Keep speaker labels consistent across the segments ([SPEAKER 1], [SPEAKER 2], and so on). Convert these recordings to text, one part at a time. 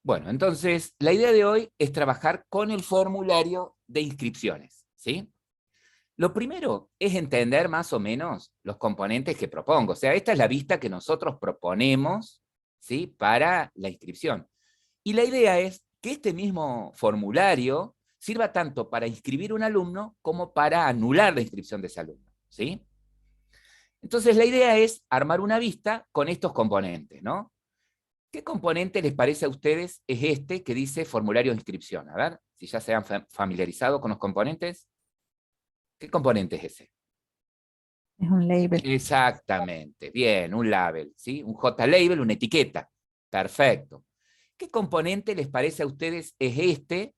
[SPEAKER 1] Bueno, entonces, la idea de hoy es trabajar con el formulario de inscripciones, ¿sí? Lo primero es entender más o menos los componentes que propongo. O sea, esta es la vista que nosotros proponemos, ¿sí?, para la inscripción. Y la idea es que este mismo formulario sirva tanto para inscribir un alumno como para anular la inscripción de ese alumno, ¿sí? Entonces, la idea es armar una vista con estos componentes, ¿no? ¿Qué componente les parece a ustedes es este que dice formulario de inscripción? A ver, si ya se han familiarizado con los componentes. ¿Qué componente es ese?
[SPEAKER 2] Es un label.
[SPEAKER 1] Exactamente, bien, un label, ¿sí? Un J-label, una etiqueta. Perfecto. ¿Qué componente les parece a ustedes es este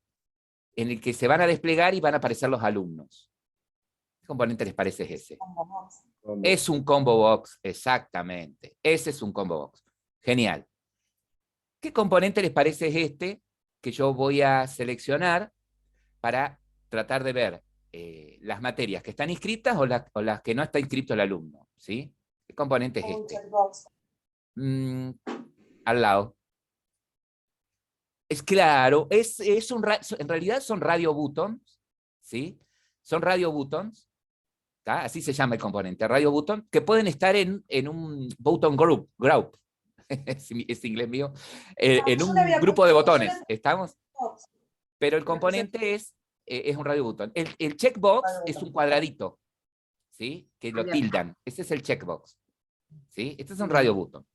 [SPEAKER 1] en el que se van a desplegar y van a aparecer los alumnos? ¿Qué componente les parece es ese? Es un combo box, exactamente. Ese es un combo box. Genial. ¿Qué componente les parece es este que yo voy a seleccionar para tratar de ver las materias que están inscritas o las que no está inscrito el alumno? ¿Sí? ¿Qué componente es este? Al lado. Es claro, en realidad son radio buttons, ¿sí? Son radio buttons, ¿tá? Así se llama el componente, radio button, que pueden estar en un button group, es inglés mío, en un grupo de botones, ¿estamos? Pero el componente es un radio button. El checkbox es un cuadradito, ¿sí? Que lo tildan, ese es el checkbox, ¿sí? Este es un radio button.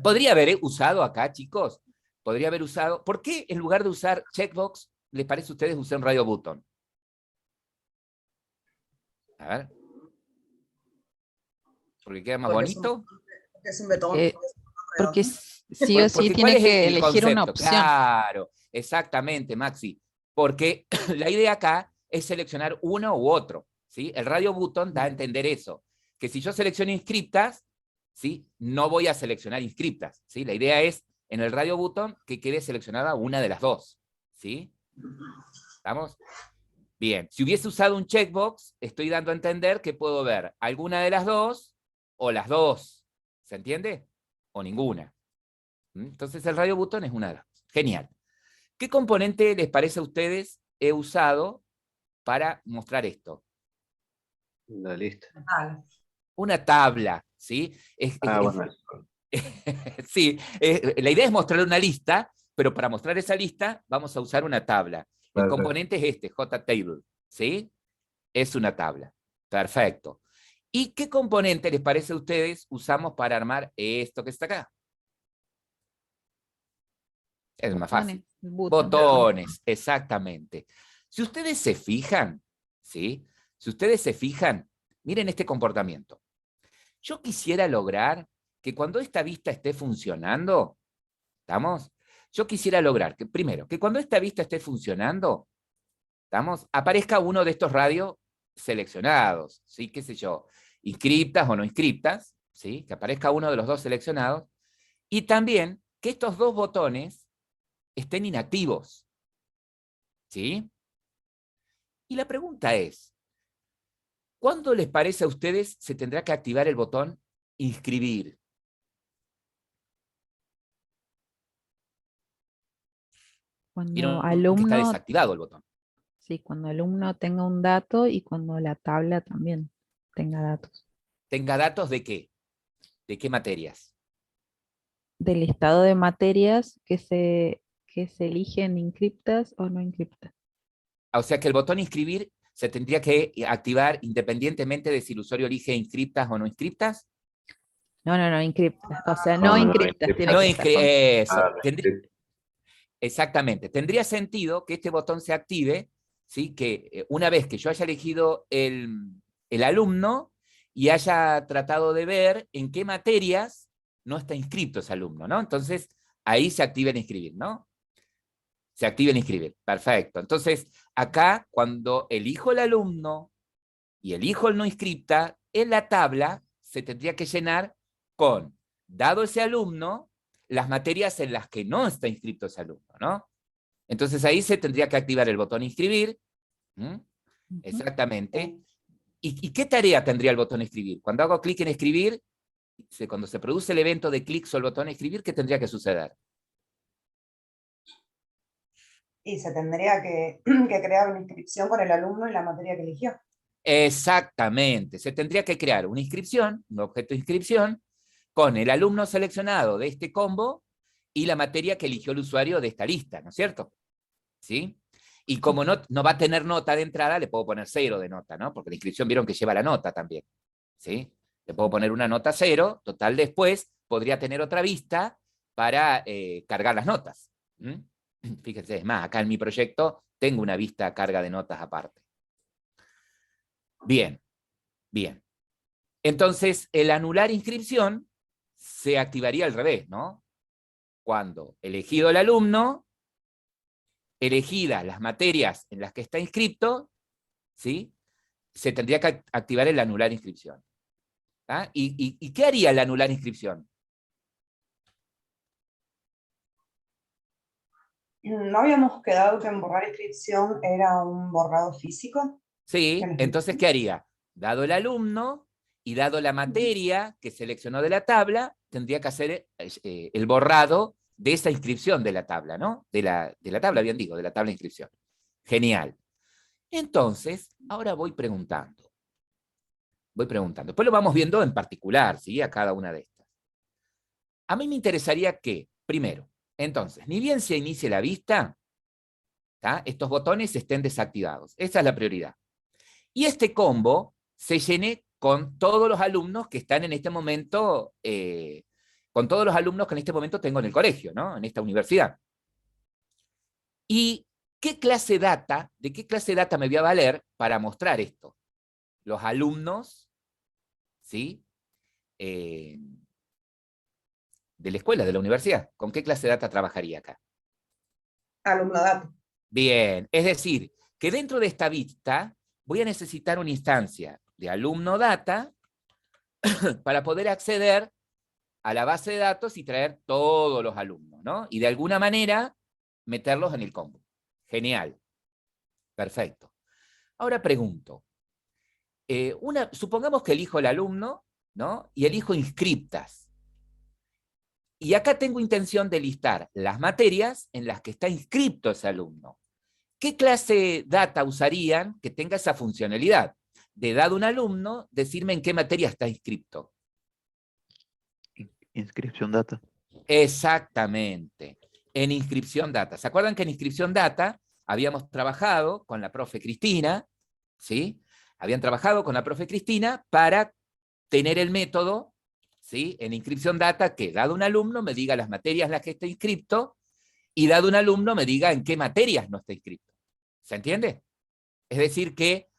[SPEAKER 1] Podría haber usado acá, chicos, podría haber usado, ¿por qué en lugar de usar checkbox, les parece a ustedes usar un radio button? A ver. ¿Porque queda más bonito?
[SPEAKER 3] Es un betón.
[SPEAKER 2] Eh, porque sí o sí
[SPEAKER 1] Porque ¿cuál
[SPEAKER 2] tiene
[SPEAKER 1] es
[SPEAKER 2] que
[SPEAKER 1] el
[SPEAKER 2] elegir una
[SPEAKER 1] concepto?
[SPEAKER 2] opción.
[SPEAKER 1] Claro, exactamente, Maxi. Porque la idea acá es seleccionar uno u otro, ¿sí? El radio button da a entender eso, que si yo selecciono inscriptas, ¿sí?, no voy a seleccionar inscriptas, ¿sí? La idea es, en el radio button, que quede seleccionada una de las dos, ¿sí? ¿Estamos? Bien, si hubiese usado un checkbox, estoy dando a entender que puedo ver alguna de las dos o las dos, ¿se entiende? O ninguna. Entonces el radio button es una de las dos. Genial. ¿Qué componente les parece a ustedes he usado para mostrar esto?
[SPEAKER 4] La lista.
[SPEAKER 1] Una tabla, ¿sí?
[SPEAKER 4] Bueno.
[SPEAKER 1] Sí, la idea es mostrar una lista, pero para mostrar esa lista vamos a usar una tabla. El componente es este, JTable, ¿sí? Es una tabla. Perfecto. ¿Y qué componente les parece a ustedes usamos para armar esto que está acá? Es más fácil. Botones, exactamente. Si ustedes se fijan, ¿sí? Si ustedes se fijan, miren este comportamiento. Yo quisiera lograr que cuando esta vista esté funcionando, ¿estamos? Yo quisiera lograr que, primero, que cuando esta vista esté funcionando, ¿estamos? Aparezca uno de estos radios seleccionados, ¿sí? ¿Qué sé yo? Inscriptas o no inscriptas, ¿sí? Que aparezca uno de los dos seleccionados. Y también que estos dos botones estén inactivos, ¿sí? Y la pregunta es, ¿cuándo les parece a ustedes se tendrá que activar el botón inscribir?
[SPEAKER 2] Cuando
[SPEAKER 1] Que está
[SPEAKER 2] alumno,
[SPEAKER 1] desactivado el botón.
[SPEAKER 2] sí, cuando alumno tenga un dato y cuando la tabla también tenga datos.
[SPEAKER 1] ¿Tenga datos de qué? ¿De qué materias?
[SPEAKER 2] Del listado de materias que se eligen encriptas o no encriptas.
[SPEAKER 1] O sea que el botón inscribir se tendría que activar independientemente de si el usuario elige inscriptas o no inscriptas.
[SPEAKER 2] No, encriptas. O sea, no encriptas. Tiene
[SPEAKER 1] No
[SPEAKER 2] que estar
[SPEAKER 1] eso. Exactamente. Tendría sentido que este botón se active, ¿sí? Que una vez que yo haya elegido el alumno y haya tratado de ver en qué materias no está inscrito ese alumno, ¿no? Entonces, ahí se activa el inscribir, ¿no? Se activa el inscribir. Perfecto. Entonces, acá, cuando elijo el alumno y elijo el no inscripta, en la tabla se tendría que llenar con, dado ese alumno, las materias en las que no está inscrito ese alumno, ¿no? Entonces ahí se tendría que activar el botón inscribir. Exactamente. ¿Y qué tarea tendría el botón escribir? Cuando hago clic en escribir, cuando se produce el evento de clic sobre el botón escribir, ¿qué tendría que suceder?
[SPEAKER 3] Y se tendría que crear una inscripción con el alumno en la materia que eligió.
[SPEAKER 1] Exactamente, se tendría que crear una inscripción, un objeto de inscripción, con el alumno seleccionado de este combo y la materia que eligió el usuario de esta lista, ¿no es cierto? ¿Sí? Y como no va a tener nota de entrada, le puedo poner 0 de nota, ¿no? Porque la inscripción vieron que lleva la nota también, ¿sí? Le puedo poner una nota 0, total después podría tener otra vista para cargar las notas. ¿Mm? Fíjense, es más, acá en mi proyecto tengo una vista carga de notas aparte. Bien, bien. Entonces, el anular inscripción se activaría al revés, ¿no? Cuando elegido el alumno, elegidas las materias en las que está inscrito, ¿sí? Se tendría que activar el anular inscripción. ¿Ah? ¿Y qué haría el anular inscripción?
[SPEAKER 3] ¿No habíamos quedado que en borrar inscripción era un borrado físico?
[SPEAKER 1] Sí, entonces, ¿qué haría? Dado el alumno y dado la materia que seleccionó de la tabla, tendría que hacer el borrado de esa inscripción de la tabla, ¿no? De la tabla, bien digo, de la tabla de inscripción. Genial. Entonces, ahora voy preguntando. Después lo vamos viendo en particular, ¿sí? A cada una de estas. A mí me interesaría que, primero, entonces, ni bien se inicie la vista, ¿tá? Estos botones estén desactivados. Esa es la prioridad. Y este combo se llene con todos los alumnos que están en este momento, con todos los alumnos que en este momento tengo en el colegio, ¿no? En esta universidad. ¿Y de qué clase de data me voy a valer para mostrar esto? Los alumnos, ¿sí? De la escuela, de la universidad. ¿Con qué clase de data trabajaría acá?
[SPEAKER 3] Alumno data.
[SPEAKER 1] Bien, es decir, que dentro de esta vista voy a necesitar una instancia de alumno data para poder acceder a la base de datos y traer todos los alumnos, ¿no? Y de alguna manera meterlos en el combo. Genial. Perfecto. Ahora pregunto. Supongamos que elijo el alumno, ¿no? Y elijo inscriptas. Y acá tengo intención de listar las materias en las que está inscripto ese alumno. ¿Qué clase data usarían que tenga esa funcionalidad? De dado un alumno, decirme en qué materia está inscripto.
[SPEAKER 5] Inscripción data.
[SPEAKER 1] Exactamente, en inscripción data. ¿Se acuerdan que en inscripción data habíamos trabajado con la profe Cristina? ¿Sí? Habían trabajado con la profe Cristina para tener el método, ¿sí? En inscripción data que dado un alumno me diga las materias en las que está inscripto y dado un alumno me diga en qué materias no está inscripto. ¿Se entiende? Es decir que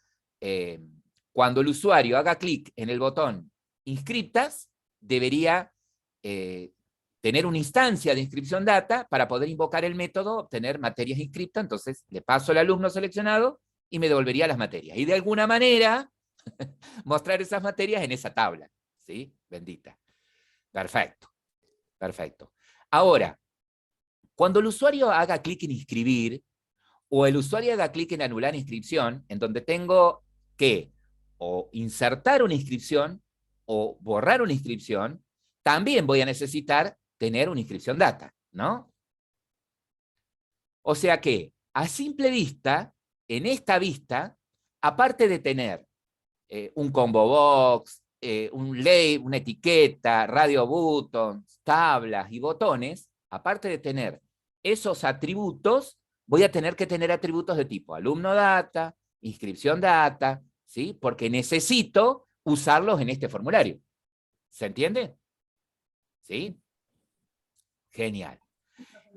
[SPEAKER 1] cuando el usuario haga clic en el botón inscriptas, debería tener una instancia de inscripción data para poder invocar el método, obtener materias inscriptas, entonces le paso al alumno seleccionado y me devolvería las materias. Y de alguna manera mostrar esas materias en esa tabla. ¿Sí? Bendita. Perfecto. Perfecto. Ahora, cuando el usuario haga clic en inscribir, o el usuario haga clic en anular inscripción, en donde tengo que o insertar una inscripción o borrar una inscripción, también voy a necesitar tener una inscripción data, ¿no? O sea que, a simple vista, en esta vista, aparte de tener un combo box, un label, una etiqueta, radio buttons, tablas y botones, aparte de tener esos atributos, voy a tener que tener atributos de tipo alumno data, inscripción data, ¿sí? Porque necesito usarlos en este formulario. ¿Se entiende? ¿Sí? Genial.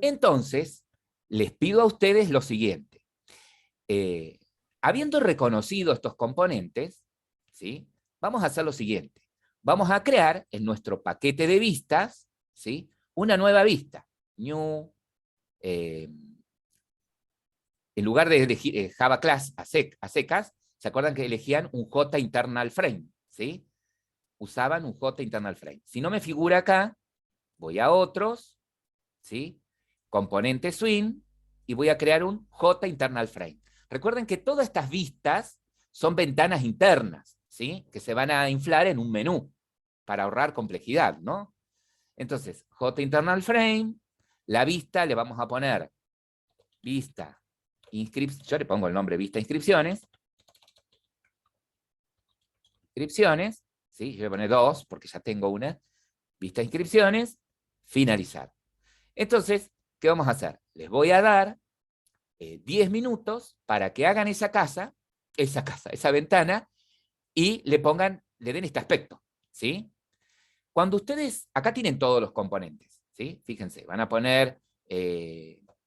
[SPEAKER 1] Entonces, les pido a ustedes lo siguiente. Habiendo reconocido estos componentes, ¿sí? Vamos a hacer lo siguiente. Vamos a crear en nuestro paquete de vistas, ¿sí? Una nueva vista. New, en lugar de elegir Java Class a secas, ¿se acuerdan que elegían un J internal frame? ¿Sí? Usaban un J internal frame. Si no me figura acá, voy a otros, ¿sí? Componente swing, y voy a crear un J internal frame. Recuerden que todas estas vistas son ventanas internas, ¿sí? Que se van a inflar en un menú para ahorrar complejidad, ¿no? Entonces, J internal frame, la vista le vamos a poner vista yo le pongo el nombre vista inscripciones. Inscripciones, ¿sí? Yo voy a poner 2 porque ya tengo una. Vista inscripciones, finalizar. Entonces, ¿qué vamos a hacer? Les voy a dar 10 minutos para que hagan esa ventana, y le den este aspecto, ¿sí? Cuando ustedes, acá tienen todos los componentes, ¿sí? Fíjense, van a poner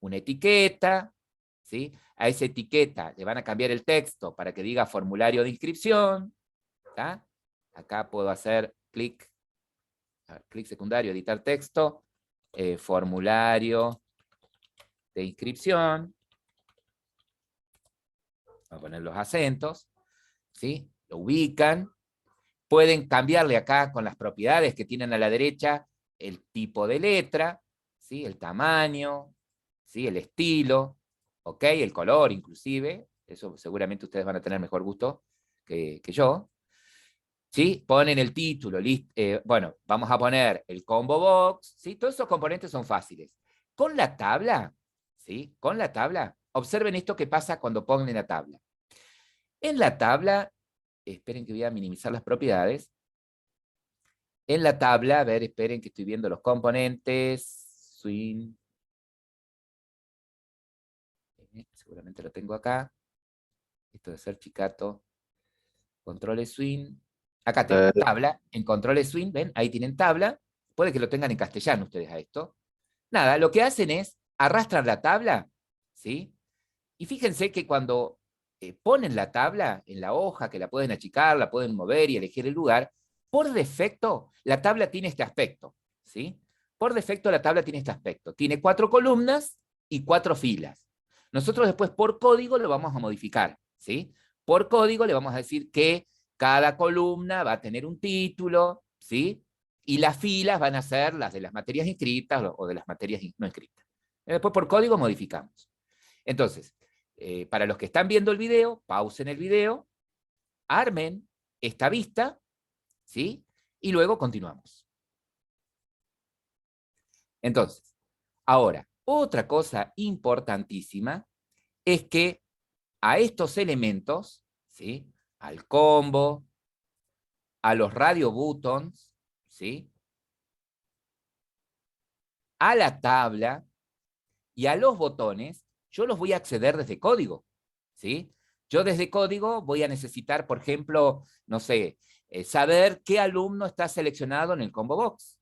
[SPEAKER 1] una etiqueta, ¿sí? A esa etiqueta le van a cambiar el texto para que diga formulario de inscripción, ¿tá? Acá puedo hacer clic secundario, editar texto, formulario de inscripción, voy a poner los acentos, ¿sí? Lo ubican, pueden cambiarle acá con las propiedades que tienen a la derecha el tipo de letra, ¿sí? El tamaño, ¿sí? El estilo, ¿ok? El color inclusive, eso seguramente ustedes van a tener mejor gusto que yo. ¿Sí? Ponen el título, bueno, vamos a poner el combo box, ¿sí? Todos esos componentes son fáciles. Con la tabla, ¿sí? Con la tabla, observen esto que pasa cuando ponen la tabla. En la tabla, esperen que voy a minimizar las propiedades. En la tabla, a ver, esperen que estoy viendo los componentes, swing, seguramente lo tengo acá. Esto debe ser Chicato, control swing. Acá tengo tabla, en control swing, ¿ven? Ahí tienen tabla. Puede que lo tengan en castellano ustedes a esto. Nada, lo que hacen es arrastran la tabla, ¿sí? Y fíjense que cuando ponen la tabla en la hoja, que la pueden achicar, la pueden mover y elegir el lugar, por defecto la tabla tiene este aspecto, ¿sí? Por defecto la tabla tiene este aspecto. Tiene 4 columnas y 4 filas. Nosotros después por código lo vamos a modificar, ¿sí? Por código le vamos a decir que cada columna va a tener un título, ¿sí? Y las filas van a ser las de las materias inscritas o de las materias no inscritas. Después por código modificamos. Entonces, para los que están viendo el video, pausen el video, armen esta vista, ¿sí? Y luego continuamos. Entonces, ahora, otra cosa importantísima es que a estos elementos, ¿sí? Al combo, a los radio buttons, ¿sí? A la tabla y a los botones, yo los voy a acceder desde código, ¿sí? Yo desde código voy a necesitar, por ejemplo, no sé, saber qué alumno está seleccionado en el combo box.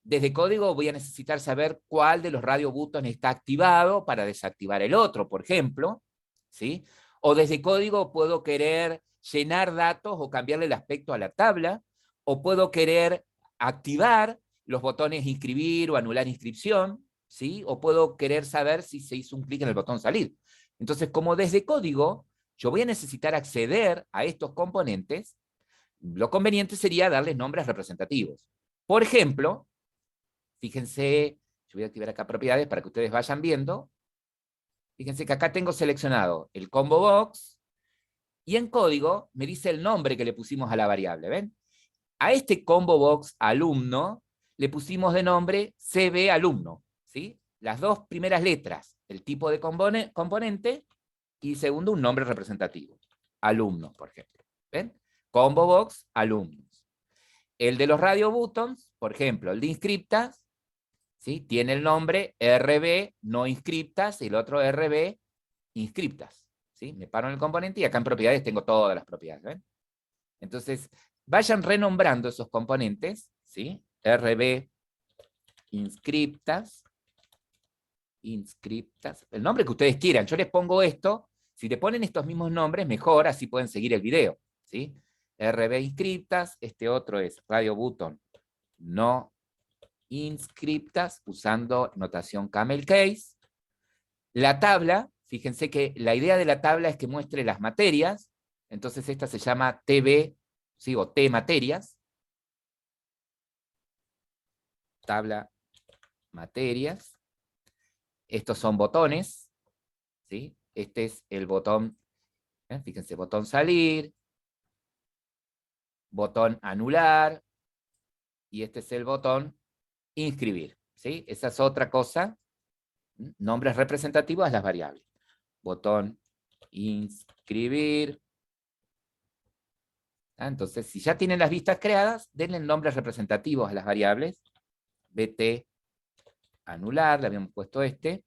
[SPEAKER 1] Desde código voy a necesitar saber cuál de los radio buttons está activado para desactivar el otro, por ejemplo, ¿sí? O desde código puedo querer llenar datos o cambiarle el aspecto a la tabla, o puedo querer activar los botones inscribir o anular inscripción, ¿sí? O puedo querer saber si se hizo un clic en el botón salir. Entonces, como desde código, yo voy a necesitar acceder a estos componentes, lo conveniente sería darles nombres representativos. Por ejemplo, fíjense, yo voy a activar acá propiedades para que ustedes vayan viendo. Fíjense que acá tengo seleccionado el combo box, y en código me dice el nombre que le pusimos a la variable, ¿ven? A este combo box alumno le pusimos de nombre CB alumno, ¿sí? Las dos primeras letras, el tipo de componente, y segundo un nombre representativo, alumno, por ejemplo. ¿Ven? Combo box alumnos. El de los radio buttons, por ejemplo, el de inscriptas, ¿sí? Tiene el nombre RB no inscriptas y el otro RB inscriptas, ¿sí? Me paro en el componente y acá en propiedades tengo todas las propiedades, ¿ven? Entonces, vayan renombrando esos componentes, ¿sí? RB inscriptas, el nombre que ustedes quieran. Yo les pongo esto, si le ponen estos mismos nombres, mejor, así pueden seguir el video, ¿sí? RB inscriptas, este otro es radio button no inscriptas, usando notación camel case. La tabla, fíjense que la idea de la tabla es que muestre las materias, entonces esta se llama TB, ¿sí? O T materias. Tabla materias. Estos son botones, ¿sí? Este es el botón, fíjense, botón salir, botón anular, y este es el botón inscribir, ¿sí? Esa es otra cosa, nombres representativos a las variables. botón inscribir. Entonces, si ya tienen las vistas creadas, denle nombres representativos a las variables. BT anular, le habíamos puesto este.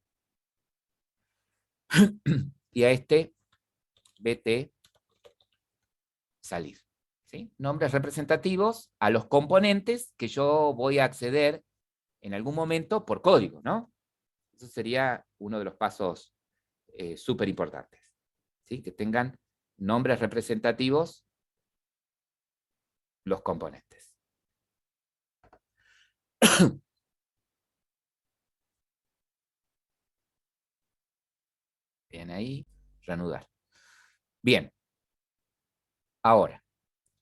[SPEAKER 1] Y a este, BT salir. ¿Sí? Nombres representativos a los componentes que yo voy a acceder en algún momento por código, ¿no? Eso sería uno de los pasos súper importantes. ¿Sí? Que tengan nombres representativos los componentes. Bien, ahí, reanudar. Bien. Ahora,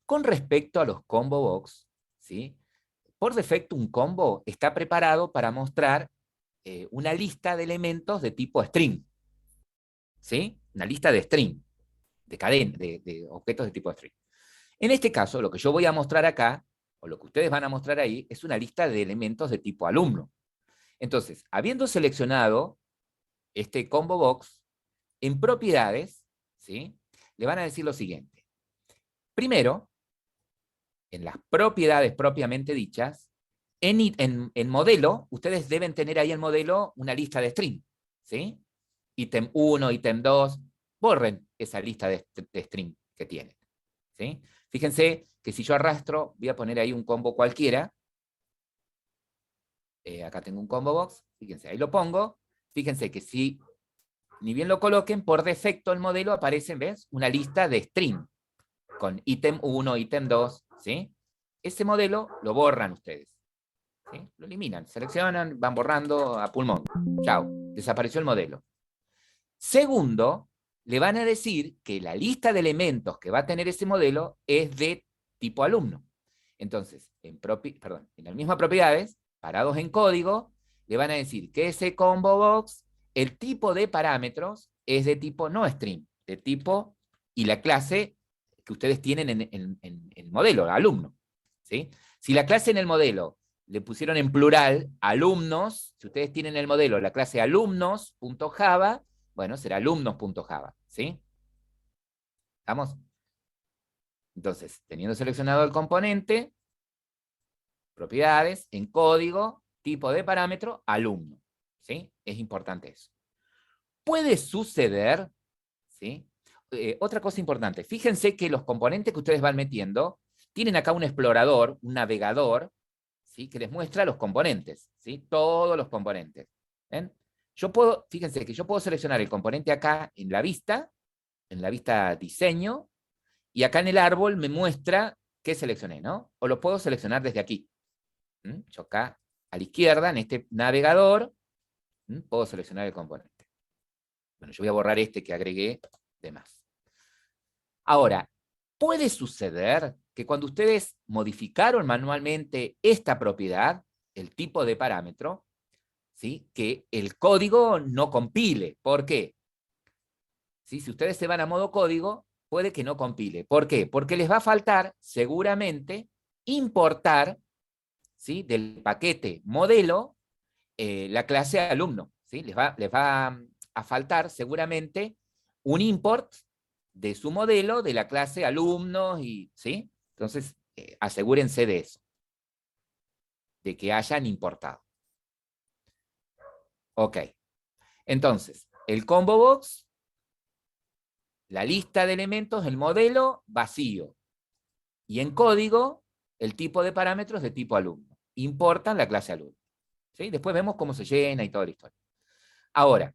[SPEAKER 1] con respecto a los combo box, ¿sí? Por defecto un combo está preparado para mostrar una lista de elementos de tipo string. ¿Sí? Una lista de string, de cadena, de objetos de tipo string. En este caso, lo que yo voy a mostrar acá, o lo que ustedes van a mostrar ahí, es una lista de elementos de tipo alumno. Entonces, habiendo seleccionado este combo box, en propiedades, ¿sí? Le van a decir lo siguiente. Primero, en las propiedades propiamente dichas, en modelo, ustedes deben tener ahí en modelo una lista de string, ¿sí? Ítem 1, ítem 2, borren esa lista de string que tienen, ¿sí? Fíjense que si yo arrastro, voy a poner ahí un combo cualquiera. Acá tengo un combo box, fíjense, ahí lo pongo. Fíjense que si ni bien lo coloquen, por defecto el modelo aparece, ¿ves? Una lista de string, con ítem 1, ítem 2, ¿sí? Ese modelo lo borran ustedes, ¿sí? Lo eliminan, seleccionan, van borrando a pulmón. Chao, desapareció el modelo. Segundo, le van a decir que la lista de elementos que va a tener ese modelo es de tipo alumno. Entonces, en las mismas propiedades, parados en código, le van a decir que ese combo box, el tipo de parámetros es de tipo no string, de tipo, y la clase que ustedes tienen en el modelo, alumno. ¿Sí? Si la clase en el modelo le pusieron en plural alumnos, si ustedes tienen el modelo la clase alumnos.java, bueno, será alumnos.java, ¿sí? ¿Estamos? Entonces, teniendo seleccionado el componente, propiedades, en código, tipo de parámetro, alumno, ¿sí? Es importante eso. Puede suceder, ¿sí? Otra cosa importante, fíjense que los componentes que ustedes van metiendo tienen acá un explorador, un navegador, ¿sí? Que les muestra los componentes, ¿sí? Todos los componentes. ¿Ven? Fíjense que yo puedo seleccionar el componente acá en la vista diseño, y acá en el árbol me muestra qué seleccioné, ¿no? O lo puedo seleccionar desde aquí. Yo acá, a la izquierda, en este navegador, puedo seleccionar el componente. Bueno, yo voy a borrar este que agregué de más. Ahora, puede suceder que cuando ustedes modificaron manualmente esta propiedad, el tipo de parámetro, ¿sí? Que el código no compile. ¿Por qué? ¿Sí? Si ustedes se van a modo código, puede que no compile. ¿Por qué? Porque les va a faltar, seguramente, importar, ¿sí? Del paquete modelo la clase alumno. ¿Sí? Les va a faltar, seguramente, un import de su modelo de la clase alumnos, ¿sí? Entonces, asegúrense de eso, de que hayan importado. Ok. Entonces, el combo box, la lista de elementos, el modelo vacío. Y en código, el tipo de parámetros de tipo alumno. Importan la clase alumno. ¿Sí? Después vemos cómo se llena y toda la historia. Ahora,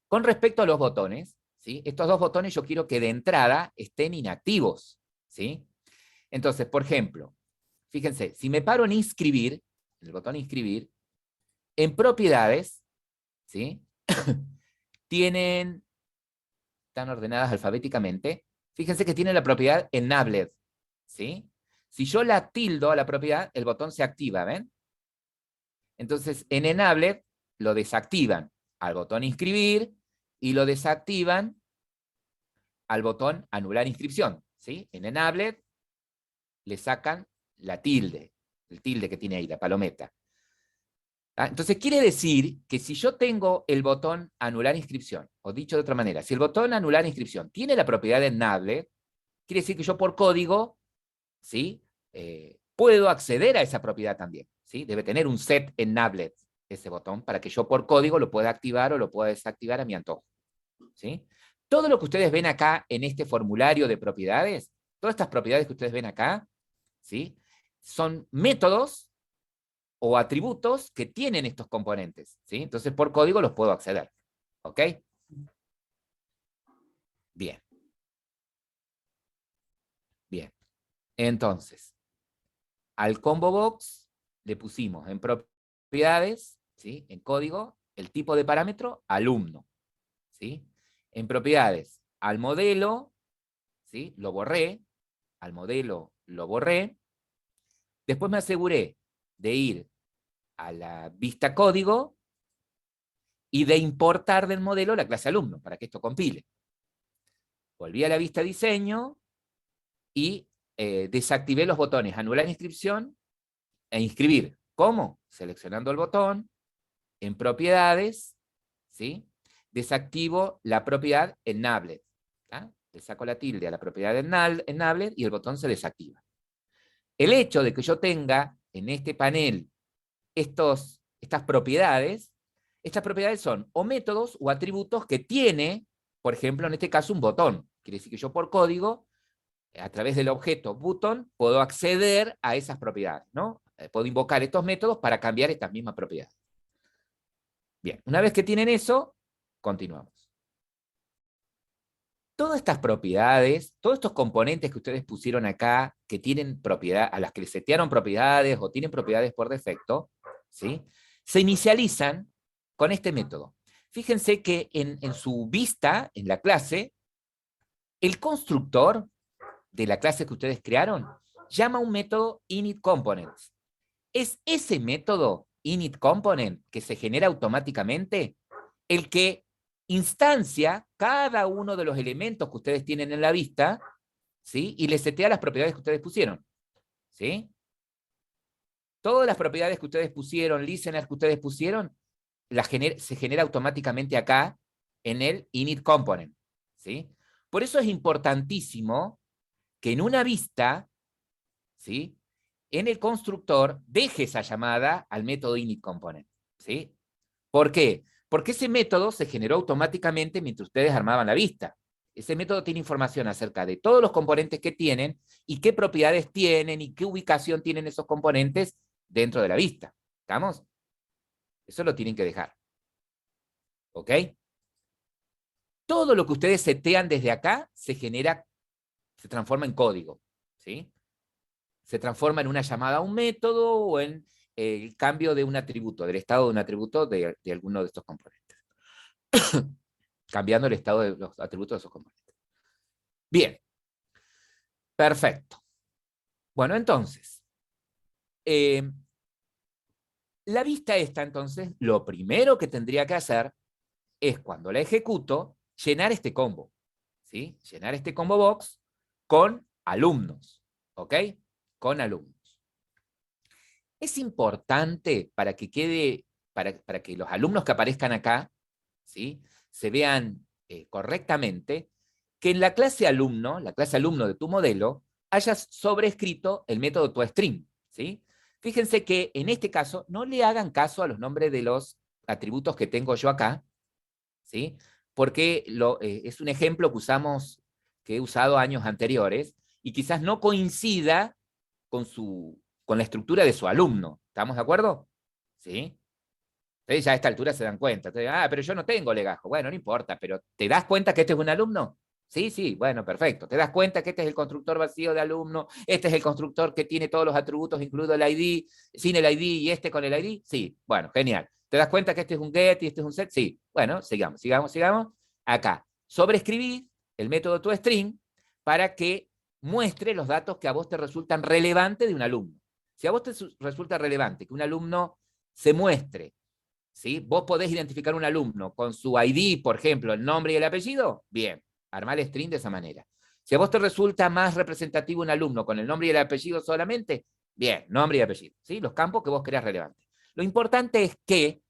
[SPEAKER 1] con respecto a los botones, ¿sí? Estos dos botones yo quiero que de entrada estén inactivos. ¿Sí? Entonces, por ejemplo, fíjense, si me paro en inscribir, el botón inscribir, en propiedades, ¿sí? Están ordenadas alfabéticamente. Fíjense que tiene la propiedad enabled, ¿sí? Si yo la tildo a la propiedad, el botón se activa, ¿ven? Entonces, en enabled lo desactivan al botón inscribir y lo desactivan al botón anular inscripción, ¿sí? En enabled le sacan la tilde, el tilde que tiene ahí, la palometa. Entonces quiere decir que si yo tengo el botón anular inscripción, o dicho de otra manera, si el botón anular inscripción tiene la propiedad de Nablet, quiere decir que yo por código, ¿sí? Puedo acceder a esa propiedad también, ¿sí? Debe tener un set en Nablet ese botón para que yo por código lo pueda activar o lo pueda desactivar a mi antojo, ¿sí? Todo lo que ustedes ven acá en este formulario de propiedades, todas estas propiedades que ustedes ven acá, ¿sí? Son métodos o atributos que tienen estos componentes, ¿sí? Entonces por código los puedo acceder, ¿ok? Bien. Bien. Entonces, al combo box le pusimos en propiedades, ¿sí? En código, el tipo de parámetro alumno, ¿sí? En propiedades, al modelo, ¿sí? Lo borré, al modelo lo borré. Después me aseguré de ir a la vista código y de importar del modelo la clase alumno, para que esto compile. Volví a la vista diseño y desactivé los botones anular inscripción e inscribir. ¿Cómo? Seleccionando el botón, en propiedades, ¿sí? Desactivo la propiedad en Nablet. Le saco la tilde a la propiedad en Nablet y el botón se desactiva. El hecho de que yo tenga en este panel estas propiedades son o métodos o atributos que tiene, por ejemplo, en este caso, un botón. Quiere decir que yo por código, a través del objeto button, puedo acceder a esas propiedades, ¿no? Puedo invocar estos métodos para cambiar estas mismas propiedades. Bien, una vez que tienen eso, continuamos. Todas estas propiedades, todos estos componentes que ustedes pusieron acá, que tienen propiedad, a las que les setearon propiedades o tienen propiedades por defecto, ¿sí? Se inicializan con este método. Fíjense que en su vista, en la clase, el constructor de la clase que ustedes crearon llama un método initComponents. Es ese método initComponent que se genera automáticamente el que instancia cada uno de los elementos que ustedes tienen en la vista, ¿sí? Y le setea las propiedades que ustedes pusieron, ¿sí? Todas las propiedades que ustedes pusieron, listeners que ustedes pusieron, se genera automáticamente acá en el initComponent, ¿sí? Por eso es importantísimo que en una vista, ¿sí? En el constructor deje esa llamada al método initComponent, ¿sí? ¿Por qué? Porque ese método se generó automáticamente mientras ustedes armaban la vista. Ese método tiene información acerca de todos los componentes que tienen y qué propiedades tienen y qué ubicación tienen esos componentes dentro de la vista. ¿Estamos? Eso lo tienen que dejar. ¿Ok? Todo lo que ustedes setean desde acá se transforma en código. ¿Sí? Se transforma en una llamada a un método o en el cambio de un atributo, del estado de un atributo de alguno de estos componentes. Cambiando el estado de los atributos de esos componentes. Bien. Perfecto. Bueno, entonces, la vista esta, entonces, lo primero que tendría que hacer es, cuando la ejecuto, llenar este combo. ¿Sí? Llenar este combo box con alumnos. ¿Ok? Con alumnos. Es importante para que quede, para que los alumnos que aparezcan acá, ¿sí? Se vean correctamente, que en la clase alumno de tu modelo, hayas sobrescrito el método toString, ¿sí? Fíjense que en este caso no le hagan caso a los nombres de los atributos que tengo yo acá, ¿sí? Porque es un ejemplo que he usado años anteriores, y quizás no coincida con la estructura de su alumno. ¿Estamos de acuerdo? ¿Sí? Entonces ya a esta altura se dan cuenta. Entonces, pero yo no tengo legajo. Bueno, no importa, pero ¿te das cuenta que este es un alumno? Sí, sí, bueno, perfecto. ¿Te das cuenta que este es el constructor vacío de alumno? Este es el constructor que tiene todos los atributos, incluido el ID, sin el ID y este con el ID. Sí, bueno, genial. ¿Te das cuenta que este es un get y este es un set? Sí. Bueno, sigamos. Acá, sobreescribí el método toString para que muestre los datos que a vos te resultan relevantes de un alumno. Si a vos te resulta relevante que un alumno se muestre, ¿sí? Vos podés identificar un alumno con su ID, por ejemplo, el nombre y el apellido, bien, armá el string de esa manera. Si a vos te resulta más representativo un alumno con el nombre y el apellido solamente, bien, nombre y apellido, ¿sí? Los campos que vos creas relevantes. Lo importante es que,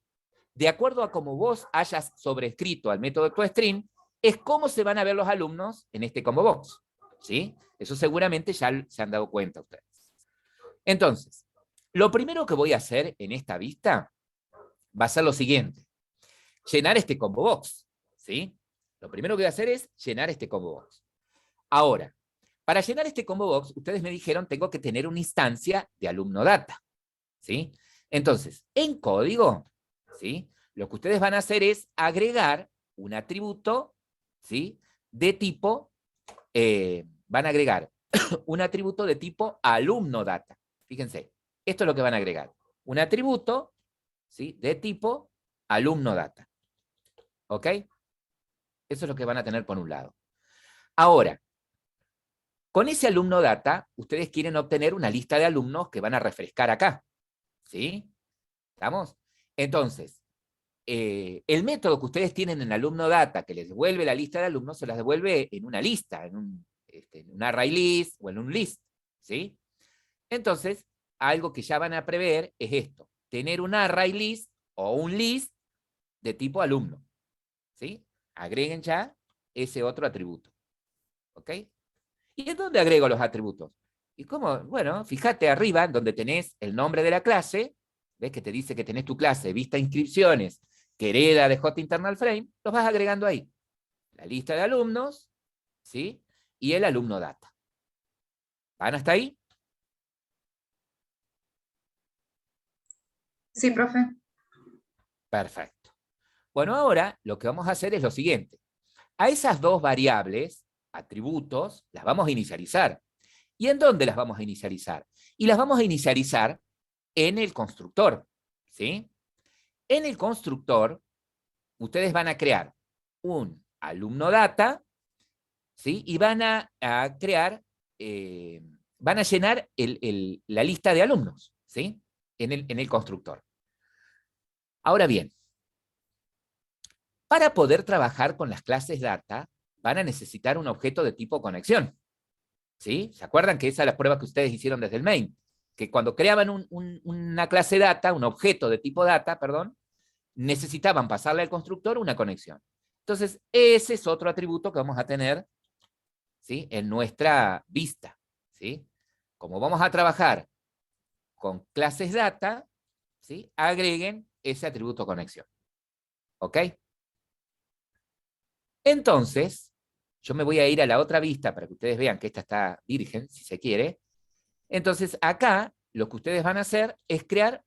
[SPEAKER 1] de acuerdo a cómo vos hayas sobrescrito al método toString, es cómo se van a ver los alumnos en este combo box, ¿sí? Eso seguramente ya se han dado cuenta ustedes. Entonces, lo primero que voy a hacer en esta vista va a ser lo siguiente. Llenar este combo box, ¿sí? Lo primero que voy a hacer es llenar este combo box. Ahora, para llenar este combo box, ustedes me dijeron tengo que tener una instancia de alumno data, ¿sí? Entonces, en código, ¿sí? Lo que ustedes van a hacer es agregar un atributo, ¿sí? De tipo, van a agregar un atributo de tipo alumno data. Fíjense, esto es lo que van a agregar. Un atributo, ¿sí? De tipo alumno data. ¿Ok? Eso es lo que van a tener por un lado. Ahora, con ese alumno data, ustedes quieren obtener una lista de alumnos que van a refrescar acá. ¿Sí? ¿Estamos? Entonces, el método que ustedes tienen en alumno data, que les devuelve la lista de alumnos, se las devuelve en una lista, en un array list o en un list. ¿Sí? Entonces, algo que ya van a prever es esto, tener un array list o un list de tipo alumno. ¿Sí? Agreguen ya ese otro atributo. ¿Ok? ¿Y en dónde agrego los atributos? ¿Y cómo? Bueno, fíjate arriba, donde tenés el nombre de la clase, ves que te dice que tenés tu clase, vista inscripciones, que hereda de JInterналFrame, los vas agregando ahí. La lista de alumnos, ¿sí? Y el alumno data. ¿Van hasta ahí?
[SPEAKER 5] Sí, profe.
[SPEAKER 1] Perfecto. Bueno, ahora lo que vamos a hacer es lo siguiente. A esas dos variables, atributos, las vamos a inicializar. ¿Y en dónde las vamos a inicializar? Y las vamos a inicializar en el constructor, ¿sí? En el constructor, ustedes van a crear un alumno data, ¿sí? Y van a crear, van a llenar la lista de alumnos, ¿sí? En el constructor. Ahora bien, para poder trabajar con las clases data, van a necesitar un objeto de tipo conexión, ¿sí? ¿Se acuerdan que esa es la prueba que ustedes hicieron desde el main? Que cuando creaban una clase data, un objeto de tipo data, perdón, necesitaban pasarle al constructor una conexión. Entonces, ese es otro atributo que vamos a tener, ¿sí? En nuestra vista, ¿sí? Como vamos a trabajar con clases data, ¿sí? Agreguen ese atributo conexión. ¿Ok? Entonces, yo me voy a ir a la otra vista para que ustedes vean que esta está virgen, si se quiere. Entonces, acá lo que ustedes van a hacer es crear,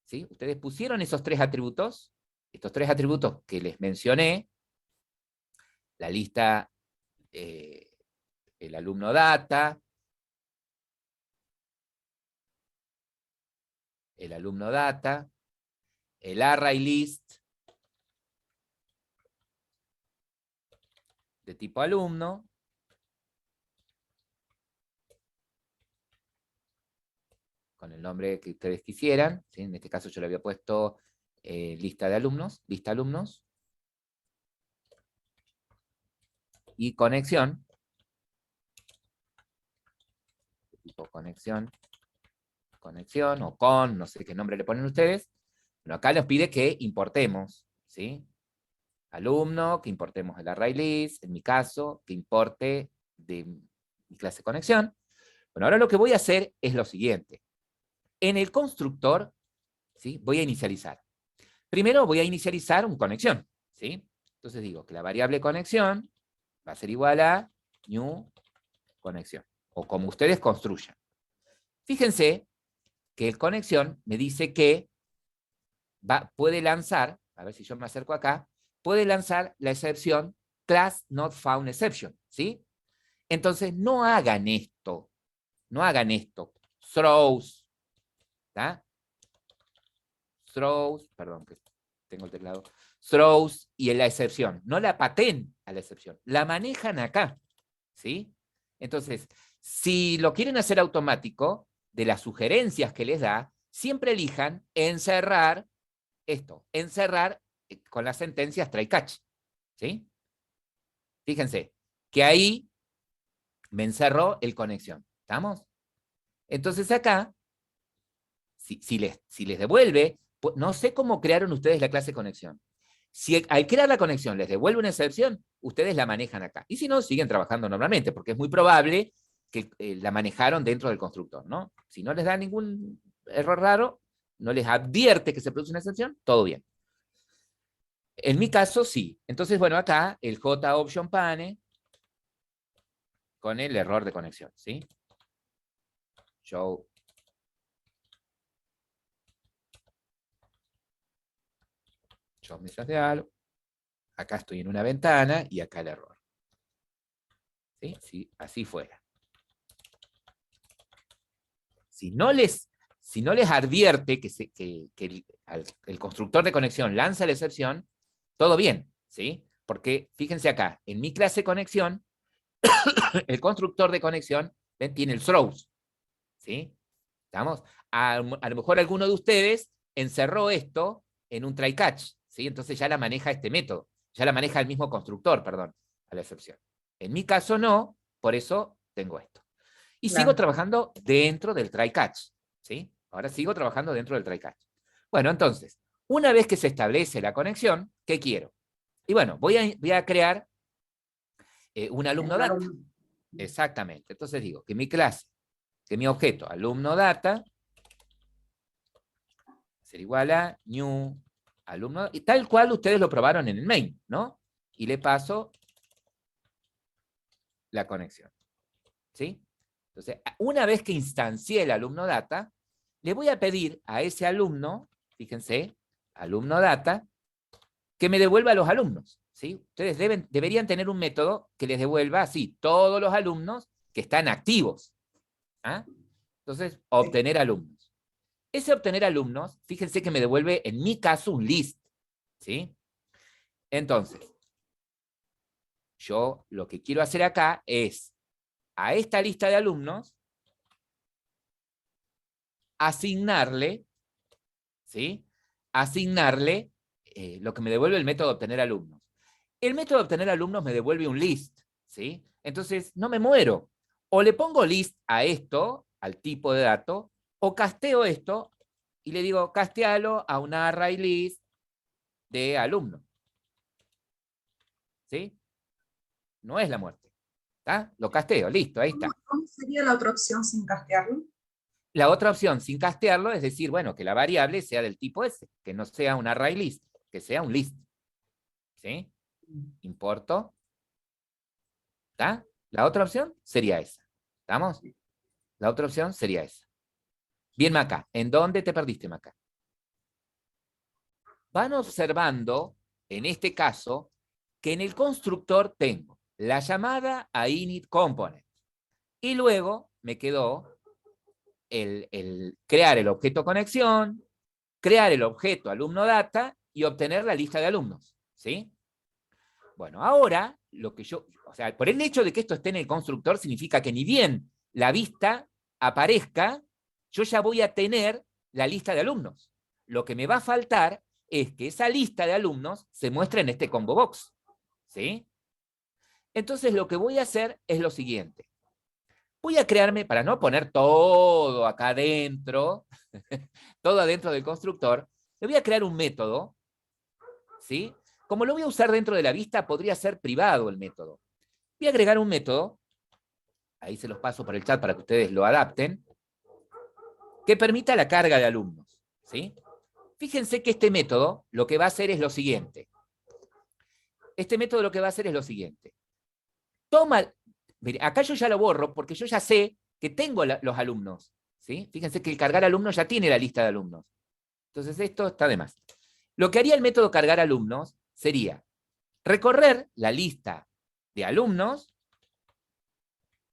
[SPEAKER 1] ¿sí? Ustedes pusieron esos tres atributos, estos tres atributos que les mencioné, la lista, el alumno data, el array list de tipo alumno, con el nombre que ustedes quisieran, ¿sí? En este caso yo le había puesto lista de alumnos, lista alumnos, y conexión, tipo conexión, o con, no sé qué nombre le ponen ustedes. Bueno, acá nos pide que importemos, ¿sí? Alumno, que importemos el array list, en mi caso, que importe de mi clase conexión. Bueno, ahora lo que voy a hacer es lo siguiente. En el constructor, ¿sí? Voy a inicializar. Primero voy a inicializar un conexión, ¿sí? Entonces digo que la variable conexión va a ser igual a new conexión, o como ustedes construyan. Fíjense que el conexión me dice que puede lanzar, a ver si yo me acerco acá, puede lanzar la excepción class not found exception, ¿sí? Entonces no hagan esto, throws, ¿tá? Throws, perdón, que tengo el teclado, throws y en la excepción, no la paten a la excepción, la manejan acá, ¿sí? Entonces, si lo quieren hacer automático, de las sugerencias que les da, siempre elijan encerrar con las sentencias try catch, ¿sí? Fíjense, que ahí me encerró el conexión, ¿estamos? Entonces acá, si les devuelve No sé cómo crearon ustedes la clase conexión. Si al crear la conexión les devuelve una excepción, ustedes la manejan acá. Y si no, siguen trabajando normalmente, porque es muy probable que la manejaron dentro del constructor, ¿no? Si no les da ningún error raro, no les advierte que se produce una excepción, todo bien. En mi caso, sí. Entonces, bueno, acá el JOption pane con el error de conexión, ¿sí? Show message de algo. Acá estoy en una ventana y acá el error. ¿Sí? Sí, así fuera. Si no les advierte que el constructor de conexión lanza la excepción, todo bien, ¿sí? Porque fíjense acá, en mi clase conexión, el constructor de conexión tiene el throws, ¿sí? ¿Estamos? A lo mejor alguno de ustedes encerró esto en un try catch, ¿sí? Entonces ya la maneja este método, ya la maneja el mismo constructor, perdón, a la excepción. En mi caso no, por eso tengo esto. Y
[SPEAKER 3] Claro.
[SPEAKER 1] sigo trabajando dentro del try catch, ¿sí? Ahora sigo trabajando dentro del try catch. Bueno, entonces, una vez que se establece la conexión, ¿qué quiero? Y bueno, voy a crear un alumno data. Exactamente. Entonces digo que mi clase, que mi objeto alumno data ser igual a new alumno, y tal cual ustedes lo probaron en el main, ¿no? Y le paso la conexión, ¿sí? Entonces, una vez que instancié el alumno data, le voy a pedir a ese alumno, fíjense, alumno data, que me devuelva a los alumnos, ¿sí? Ustedes deberían tener un método que les devuelva así todos los alumnos que están activos. ¿Ah? Entonces, obtener alumnos. Ese obtener alumnos, fíjense que me devuelve, en mi caso, un list, ¿sí? Entonces, yo lo que quiero hacer acá es, a esta lista de alumnos, asignarle, ¿sí? Asignarle lo que me devuelve el método de obtener alumnos. El método de obtener alumnos me devuelve un list, ¿sí? Entonces, no me muero. O le pongo list a esto, al tipo de dato, o casteo esto y le digo, castealo a una array list de alumnos. ¿Sí? No es la muerte. ¿Está? Lo casteo, listo, ahí está.
[SPEAKER 3] ¿Cómo sería la otra opción sin castearlo?
[SPEAKER 1] La otra opción, sin castearlo, es decir, bueno, que la variable sea del tipo S, que no sea un array list, que sea un list. ¿Sí? Importo. ¿Está? La otra opción sería esa. ¿Estamos? La otra opción sería esa. Bien, Maca, ¿en dónde te perdiste, Maca? Van observando, en este caso, que en el constructor tengo la llamada a init component. Y luego me quedó el crear el objeto conexión, crear el objeto alumno data y obtener la lista de alumnos. ¿Sí? Bueno, ahora, o sea, por el hecho de que esto esté en el constructor, significa que ni bien la vista aparezca, yo ya voy a tener la lista de alumnos. Lo que me va a faltar es que esa lista de alumnos se muestre en este combo box. ¿Sí? Entonces lo que voy a hacer es lo siguiente. Voy a crearme, para no poner todo acá adentro, todo adentro del constructor, le voy a crear un método, ¿sí? Como lo voy a usar dentro de la vista, podría ser privado el método. Voy a agregar un método, ahí se los paso por el chat para que ustedes lo adapten, que permita la carga de alumnos, ¿sí? Fíjense que este método lo que va a hacer es lo siguiente. Este método lo que va a hacer es lo siguiente. Toma, mire, acá yo ya lo borro porque yo ya sé que tengo los alumnos, ¿sí? Fíjense que el cargar alumnos ya tiene la lista de alumnos. Entonces esto está de más. Lo que haría el método cargar alumnos sería recorrer la lista de alumnos,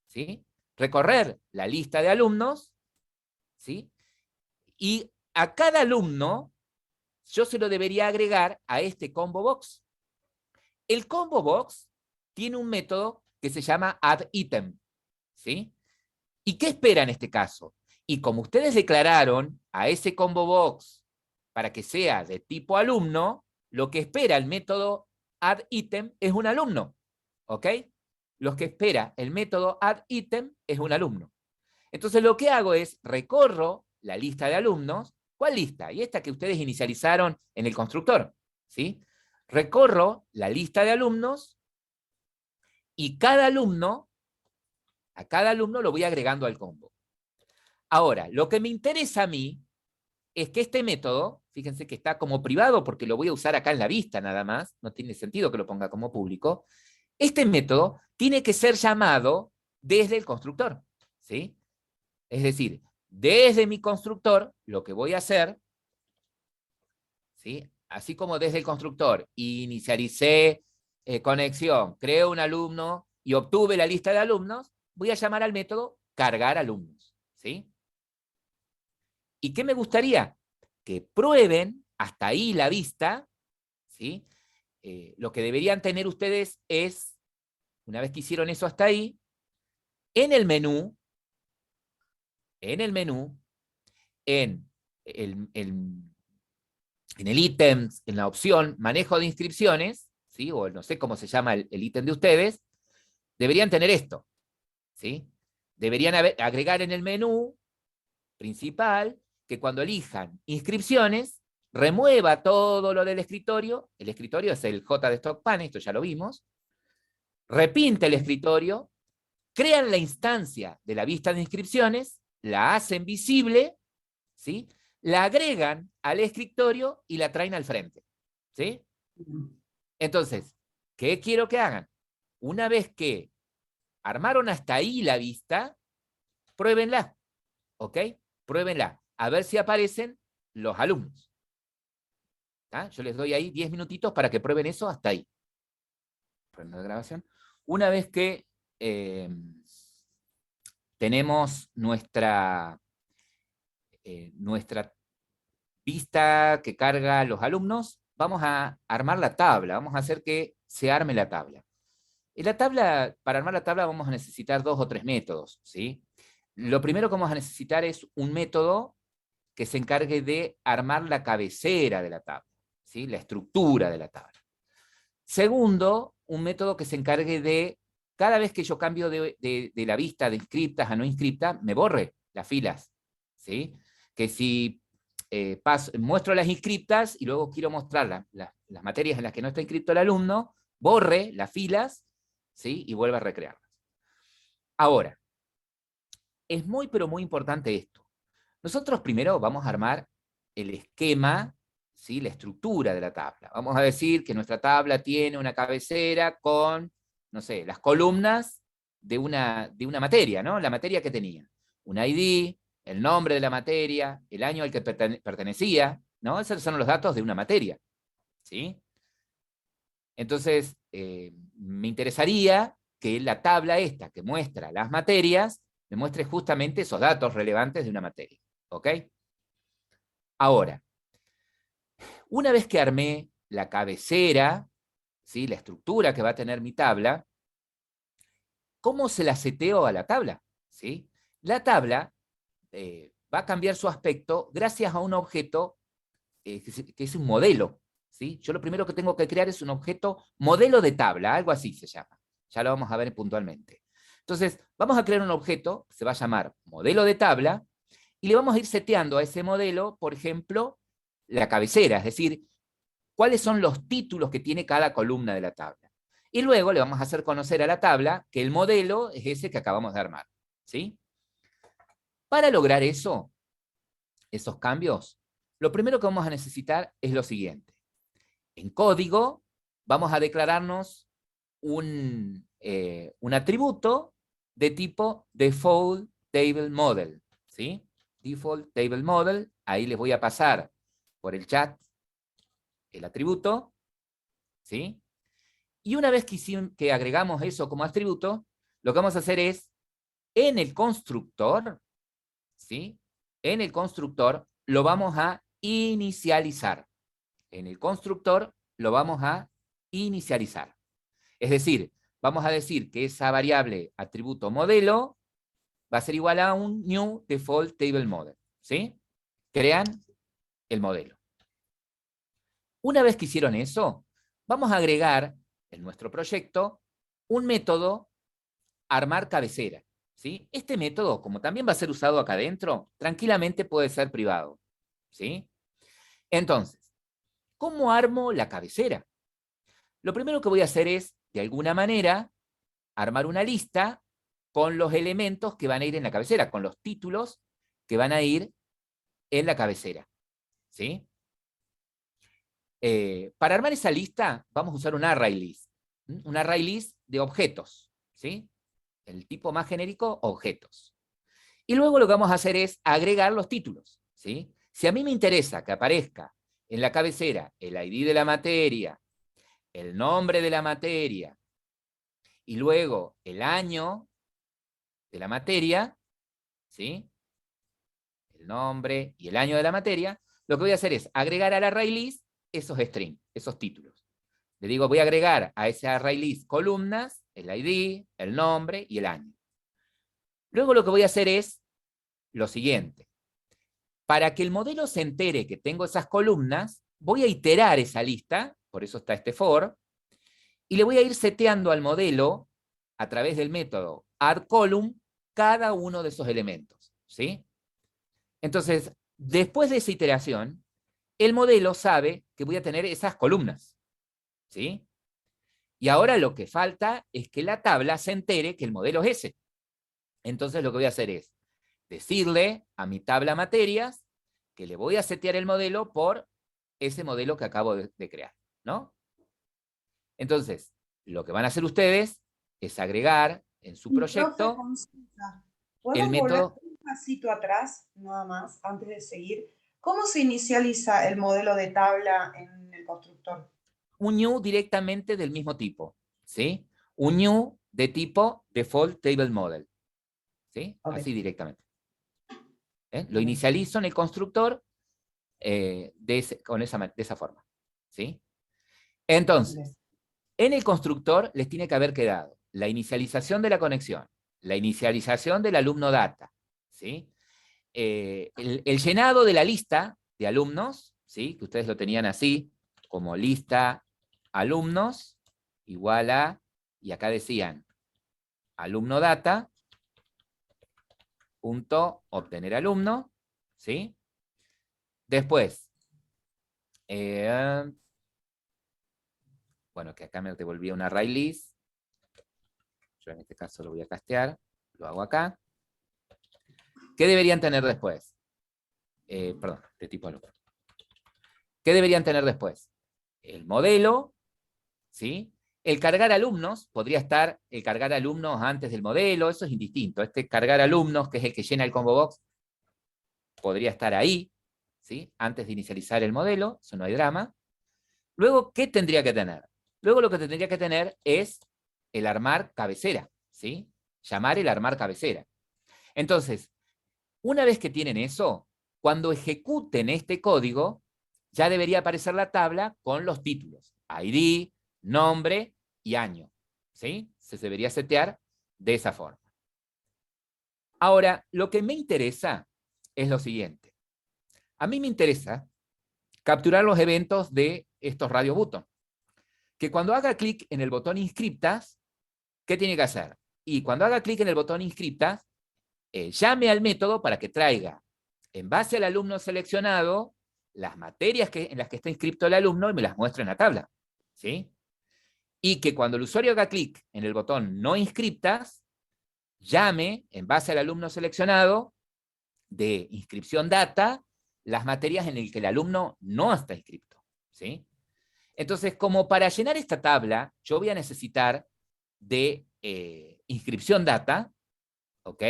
[SPEAKER 1] ¿sí? Recorrer la lista de alumnos, ¿sí? Y a cada alumno yo se lo debería agregar a este combo box. El combo box tiene un método que se llama addItem, ¿sí? ¿Y qué espera en este caso? Y como ustedes declararon a ese combo box para que sea de tipo alumno, lo que espera el método addItem es un alumno, ¿ok? Lo que espera el método addItem es un alumno. Entonces lo que hago es recorro la lista de alumnos, ¿Cuál lista? Y esta que ustedes inicializaron en el constructor, ¿sí? Recorro la lista de alumnos y a cada alumno lo voy agregando al combo. Ahora, lo que me interesa a mí es que este método, fíjense que está como privado porque lo voy a usar acá en la vista nada más, no tiene sentido que lo ponga como público. Este método tiene que ser llamado desde el constructor, ¿sí? Es decir, desde mi constructor, lo que voy a hacer, ¿sí? Así como desde el constructor inicialicé conexión, creo un alumno y obtuve la lista de alumnos, voy a llamar al método cargar alumnos, ¿sí? ¿Y qué me gustaría? Que prueben hasta ahí la vista, ¿sí? Lo que deberían tener ustedes es, una vez que hicieron eso hasta ahí, en el menú, en el ítem, en la opción manejo de inscripciones, ¿sí? O no sé cómo se llama el ítem de ustedes, deberían tener esto, ¿sí? Deberían agregar en el menú principal que cuando elijan inscripciones, remueva todo lo del escritorio. El escritorio es el J de StockPan, esto ya lo vimos. Repinte el escritorio, crean la instancia de la vista de inscripciones, la hacen visible, ¿sí? La agregan al escritorio y la traen al frente, ¿sí? Entonces, ¿qué quiero que hagan? Una vez que armaron hasta ahí la vista, pruébenla, ¿ok? Pruébenla, a ver si aparecen los alumnos. ¿Ah? Yo les doy ahí 10 minutitos para que prueben eso hasta ahí. Prendo la grabación. Una vez que tenemos nuestra vista que carga los alumnos, vamos a armar la tabla, vamos a hacer que se arme la tabla. Para armar la tabla vamos a necesitar 2 o 3 métodos, ¿sí? Lo primero que vamos a necesitar es un método que se encargue de armar la cabecera de la tabla, ¿sí? La estructura de la tabla. Segundo, un método que se encargue de, cada vez que yo cambio de la vista de inscriptas a no inscriptas, me borre las filas, ¿sí? Que si muestro las inscriptas y luego quiero mostrar las materias en las que no está inscrito el alumno, borre las filas, ¿sí? Y vuelva a recrearlas. Ahora, es muy, pero muy importante esto. Nosotros primero vamos a armar el esquema, ¿sí? La estructura de la tabla. Vamos a decir que nuestra tabla tiene una cabecera con, no sé, las columnas de una materia, ¿no? La materia que tenía. Un ID, el nombre de la materia, el año al que pertenecía, ¿no? Esos son los datos de una materia, ¿sí? Entonces, me interesaría que la tabla esta que muestra las materias, me muestre justamente esos datos relevantes de una materia, ¿ok? Ahora, una vez que armé la cabecera, ¿sí? La estructura que va a tener mi tabla, ¿cómo se la seteo a la tabla? ¿Sí? La tabla va a cambiar su aspecto gracias a un objeto que es un modelo, ¿sí? Yo lo primero que tengo que crear es un objeto modelo de tabla, algo así se llama. Ya lo vamos a ver puntualmente. Entonces, vamos a crear un objeto que se va a llamar modelo de tabla y le vamos a ir seteando a ese modelo, por ejemplo, la cabecera, es decir, cuáles son los títulos que tiene cada columna de la tabla. Y luego le vamos a hacer conocer a la tabla que el modelo es ese que acabamos de armar, ¿sí? Para lograr eso, esos cambios, lo primero que vamos a necesitar es lo siguiente. En código vamos a declararnos un atributo de tipo default table model, ¿sí? Default table model, ahí les voy a pasar por el chat el atributo, ¿sí? Y una vez que agregamos eso como atributo, lo que vamos a hacer es, en el constructor, ¿sí? En el constructor lo vamos a inicializar. En el constructor lo vamos a inicializar. Es decir, vamos a decir que esa variable atributo modelo va a ser igual a un new default table model, ¿sí? Crean el modelo. Una vez que hicieron eso, vamos a agregar en nuestro proyecto un método armar cabecera, ¿sí? Este método, como también va a ser usado acá adentro, tranquilamente puede ser privado, ¿sí? Entonces, ¿cómo armo la cabecera? Lo primero que voy a hacer es, de alguna manera, armar una lista con los elementos que van a ir en la cabecera, con los títulos que van a ir en la cabecera, ¿sí? Para armar esa lista, vamos a usar un array list. Un array list de objetos, ¿sí? El tipo más genérico, objetos. Y luego lo que vamos a hacer es agregar los títulos, ¿sí? Si a mí me interesa que aparezca en la cabecera el ID de la materia, el nombre de la materia, y luego el año de la materia, ¿sí? El nombre y el año de la materia, lo que voy a hacer es agregar al array list esos strings, esos títulos. Le digo, voy a agregar a ese array list columnas, el ID, el nombre y el año. Luego lo que voy a hacer es lo siguiente. Para que el modelo se entere que tengo esas columnas, voy a iterar esa lista, por eso está este for, y le voy a ir seteando al modelo, a través del método addColumn, cada uno de esos elementos, ¿sí? Entonces, después de esa iteración, el modelo sabe que voy a tener esas columnas, ¿sí? Y ahora lo que falta es que la tabla se entere que el modelo es ese. Entonces lo que voy a hacer es decirle a mi tabla materias que le voy a setear el modelo por ese modelo que acabo de crear, ¿no? Entonces, lo que van a hacer ustedes es agregar en su
[SPEAKER 3] Profe,
[SPEAKER 1] proyecto
[SPEAKER 3] consulta.
[SPEAKER 1] el
[SPEAKER 3] ¿Podemos volver
[SPEAKER 1] método
[SPEAKER 3] un pasito atrás, nada más, antes de seguir? ¿Cómo se inicializa el modelo de tabla en el constructor?
[SPEAKER 1] un new directamente del mismo tipo, ¿sí? Un new de tipo default table model, ¿sí?
[SPEAKER 3] Ok.
[SPEAKER 1] Así directamente. Lo inicializo en el constructor de esa forma, ¿sí? Entonces, en el constructor les tiene que haber quedado la inicialización de la conexión, la inicialización del alumno data, ¿sí? El llenado de la lista de alumnos, ¿sí? Que ustedes lo tenían así, como lista alumnos, igual a, y acá decían, alumno data, punto, obtener alumno, ¿sí? Después, bueno, que acá me devolvía un array list, yo en este caso lo voy a castear, lo hago acá. ¿Qué deberían tener después? Perdón, de tipo alumno. ¿Qué deberían tener después? El modelo, ¿sí? El cargar alumnos, podría estar el cargar alumnos antes del modelo, eso es indistinto. Este cargar alumnos, que es el que llena el combo box, podría estar ahí, ¿sí? Antes de inicializar el modelo, eso no hay drama. Luego, ¿qué tendría que tener? Luego lo que tendría que tener es el armar cabecera, ¿sí? Llamar el armar cabecera. Entonces, una vez que tienen eso, cuando ejecuten este código, ya debería aparecer la tabla con los títulos, ID, nombre y año, ¿sí? Se debería setear de esa forma. Ahora, lo que me interesa es lo siguiente. A mí me interesa capturar los eventos de estos radio button. Que cuando haga clic en el botón inscriptas, ¿qué tiene que hacer? Y cuando haga clic en el botón inscriptas, llame al método para que traiga, en base al alumno seleccionado, las materias en las que está inscrito el alumno y me las muestre en la tabla, ¿sí? Y que cuando el usuario haga clic en el botón no inscriptas, llame, en base al alumno seleccionado, de inscripción data, las materias en las que el alumno no está inscrito, ¿sí? Entonces, como para llenar esta tabla, yo voy a necesitar de inscripción data, ¿ok?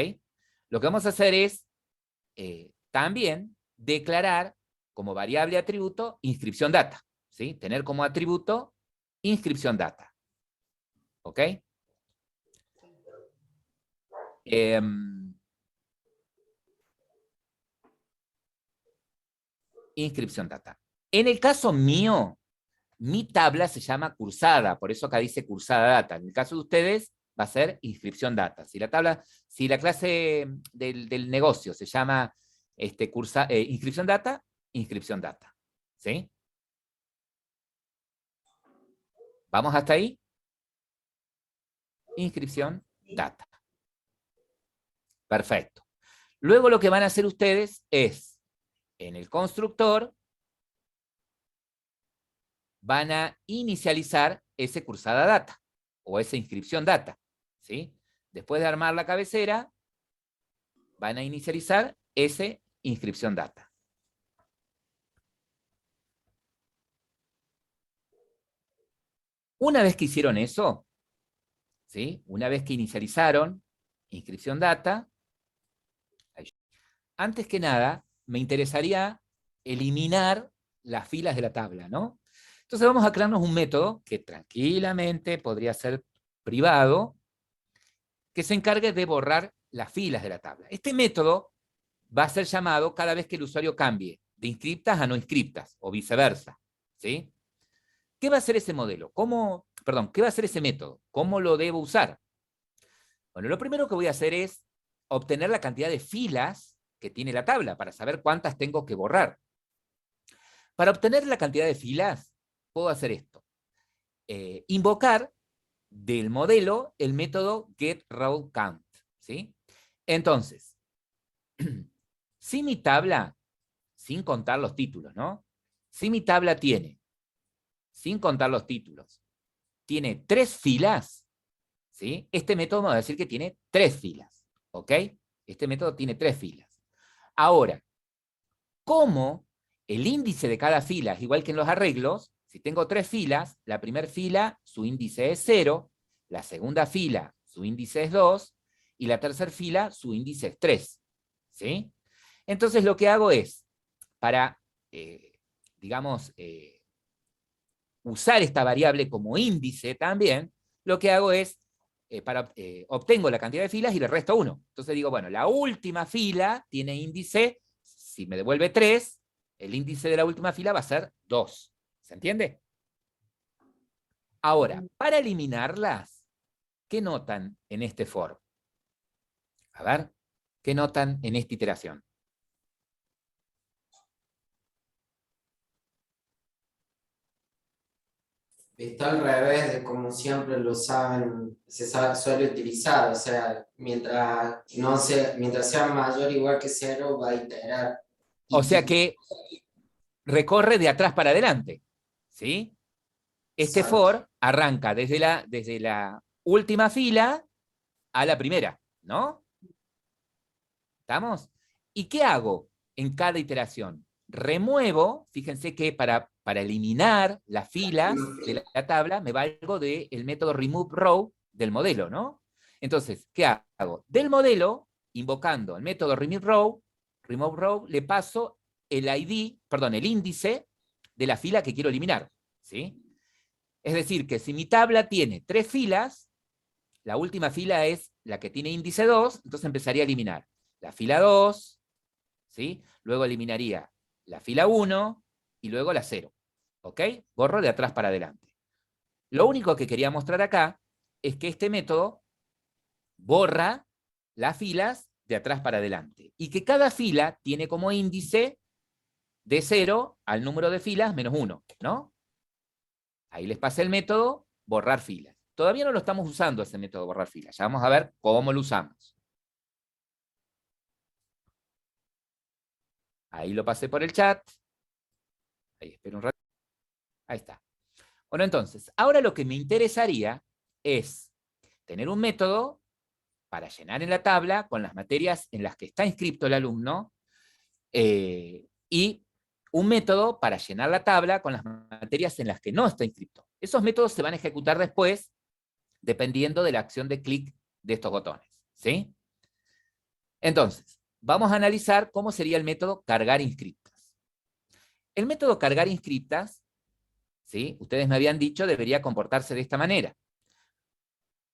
[SPEAKER 1] Lo que vamos a hacer es también declarar como variable atributo inscripción data, ¿sí? Tener como atributo inscripción data, ¿ok? Inscripción data. En el caso mío, mi tabla se llama cursada, por eso acá dice cursada data. En el caso de ustedes, va a ser inscripción data. Si la clase del negocio se llama inscripción data, ¿sí? ¿Vamos hasta ahí? Inscripción data. Perfecto. Luego lo que van a hacer ustedes es en el constructor van a inicializar ese cursada data o esa inscripción data, ¿sí? Después de armar la cabecera, van a inicializar esa inscripción data. Una vez que hicieron eso, ¿sí? Una vez que inicializaron inscripción data, antes que nada, me interesaría eliminar las filas de la tabla, ¿no? Entonces vamos a crearnos un método que tranquilamente podría ser privado, que se encargue de borrar las filas de la tabla. Este método va a ser llamado cada vez que el usuario cambie de inscriptas a no inscriptas, o viceversa, ¿sí? ¿Qué va a hacer ese modelo? ¿Qué va a hacer ese método? ¿Cómo lo debo usar? Bueno, lo primero que voy a hacer es obtener la cantidad de filas que tiene la tabla, para saber cuántas tengo que borrar. Para obtener la cantidad de filas, puedo hacer esto. Invocar del modelo el método getRowCount, ¿sí? Entonces, si mi tabla, sin contar los títulos, ¿no? Si mi tabla tiene, sin contar los títulos, tiene 3 filas, ¿sí? Este método me va a decir que tiene 3 filas, ¿ok? Este método tiene 3 filas. Ahora, como el índice de cada fila es igual que en los arreglos, si tengo 3 filas, la primera fila, su índice es 0, la segunda fila, su índice es 2, y la tercera fila, su índice es 3, ¿sí? Entonces lo que hago es, para, digamos, usar esta variable como índice también, lo que hago es, obtengo la cantidad de filas y le resto 1. Entonces digo, bueno, la última fila tiene índice, si me devuelve 3, el índice de la última fila va a ser 2. ¿Se entiende? Ahora, para eliminarlas, ¿qué notan en este for? A ver, ¿qué notan en esta iteración?
[SPEAKER 5] Está al revés de como siempre lo saben, suele utilizar, o sea, mientras sea mayor o igual que 0, va a iterar.
[SPEAKER 1] O sea que recorre de atrás para adelante, ¿sí? Este
[SPEAKER 5] Exacto.
[SPEAKER 1] for arranca desde la última fila a la primera, ¿no? ¿Estamos? ¿Y qué hago en cada iteración? Remuevo, fíjense que para eliminar las filas de la tabla me valgo del método removeRow del modelo, ¿no? Entonces, ¿qué hago? Del modelo, invocando el método removeRow, le paso el índice de la fila que quiero eliminar, ¿sí? Es decir, que si mi tabla tiene 3 filas, la última fila es la que tiene índice 2, entonces empezaría a eliminar la fila 2, ¿sí? Luego eliminaría la fila 1 y luego la 0, ¿ok? Borro de atrás para adelante. Lo único que quería mostrar acá es que este método borra las filas de atrás para adelante y que cada fila tiene como índice de 0 al número de filas menos 1, ¿no? Ahí les pasé el método borrar filas. Todavía no lo estamos usando ese método borrar filas. Ya vamos a ver cómo lo usamos. Ahí lo pasé por el chat. Ahí espero un rato. Ahí está. Bueno, entonces, ahora lo que me interesaría es tener un método para llenar en la tabla con las materias en las que está inscrito el alumno y un método para llenar la tabla con las materias en las que no está inscrito. Esos métodos se van a ejecutar después dependiendo de la acción de clic de estos botones, ¿sí? Entonces, vamos a analizar cómo sería el método cargar inscriptas. El método cargar inscriptas, ¿sí? Ustedes me habían dicho debería comportarse de esta manera.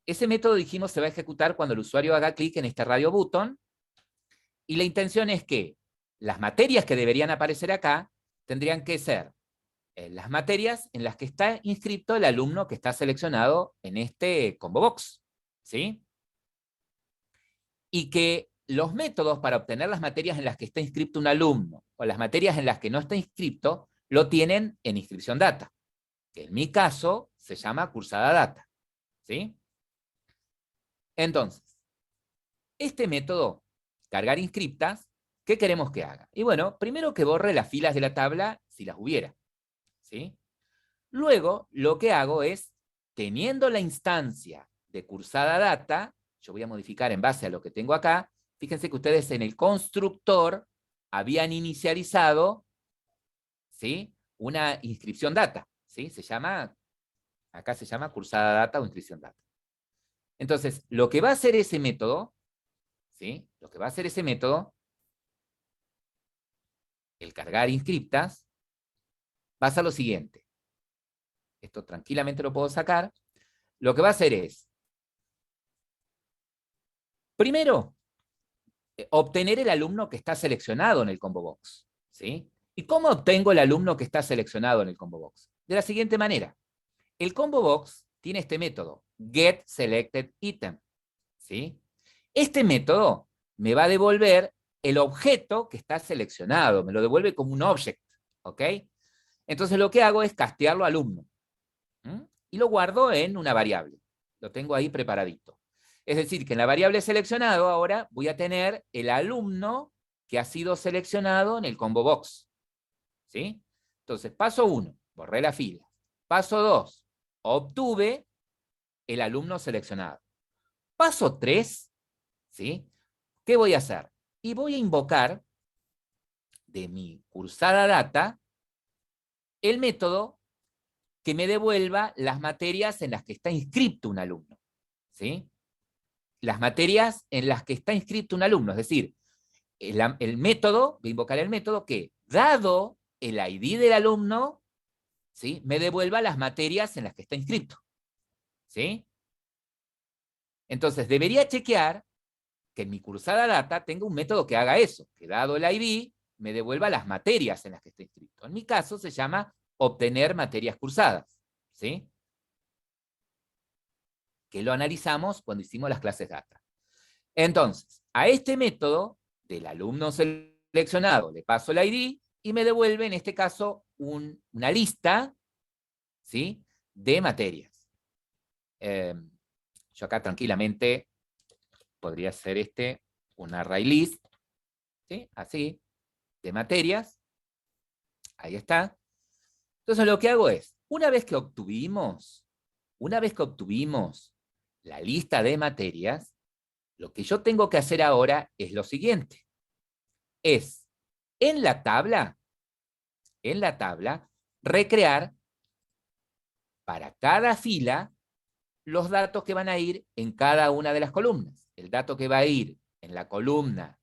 [SPEAKER 1] Ese método, dijimos, se va a ejecutar cuando el usuario haga clic en este radio button y la intención es que las materias que deberían aparecer acá tendrían que ser las materias en las que está inscrito el alumno que está seleccionado en este combo box, ¿sí? Y que los métodos para obtener las materias en las que está inscrito un alumno o las materias en las que no está inscrito lo tienen en inscripción data, que en mi caso se llama cursada data, ¿sí? Entonces, este método, cargar inscriptas, ¿qué queremos que haga? Y bueno, primero que borre las filas de la tabla, si las hubiera, ¿sí? Luego, lo que hago es, teniendo la instancia de cursada data, yo voy a modificar en base a lo que tengo acá. Fíjense que ustedes en el constructor habían inicializado, ¿sí?, una inscripción data, ¿sí? Acá se llama cursada data o inscripción data. Entonces, lo que va a hacer ese método, ¿sí?, lo que va a hacer ese método, el cargar inscriptas, va a ser lo siguiente. Esto tranquilamente lo puedo sacar. Lo que va a hacer es, primero, obtener el alumno que está seleccionado en el combo box, ¿sí? ¿Y cómo obtengo el alumno que está seleccionado en el combo box? De la siguiente manera. El combo box tiene este método, getSelectedItem, ¿sí? Este método me va a devolver el objeto que está seleccionado, me lo devuelve como un object, ¿ok? Entonces lo que hago es castearlo a alumno, ¿m? Y lo guardo en una variable. Lo tengo ahí preparadito. Es decir, que en la variable seleccionado ahora voy a tener el alumno que ha sido seleccionado en el combo box, ¿sí? Entonces, paso 1, borré la fila. Paso 2, obtuve el alumno seleccionado. Paso 3, ¿sí? ¿Qué voy a hacer? Y voy a invocar de mi cursada data el método que me devuelva las materias en las que está inscrito un alumno, ¿sí? Las materias en las que está inscrito un alumno, es decir, el método, voy a invocar el método que, dado el ID del alumno, ¿sí?, me devuelva las materias en las que está inscrito, ¿sí? Entonces, debería chequear que en mi cursada data tenga un método que haga eso, que dado el ID, me devuelva las materias en las que está inscrito. En mi caso se llama obtener materias cursadas, ¿sí?, que lo analizamos cuando hicimos las clases data. Entonces, a este método del alumno seleccionado le paso el ID y me devuelve, en este caso, una lista, ¿sí?, de materias. Yo acá tranquilamente podría hacer un array list, ¿sí?, así, de materias. Ahí está. Entonces lo que hago es, una vez que obtuvimos la lista de materias, lo que yo tengo que hacer ahora es lo siguiente. Es, en la tabla, recrear para cada fila los datos que van a ir en cada una de las columnas. El dato que va a ir en la columna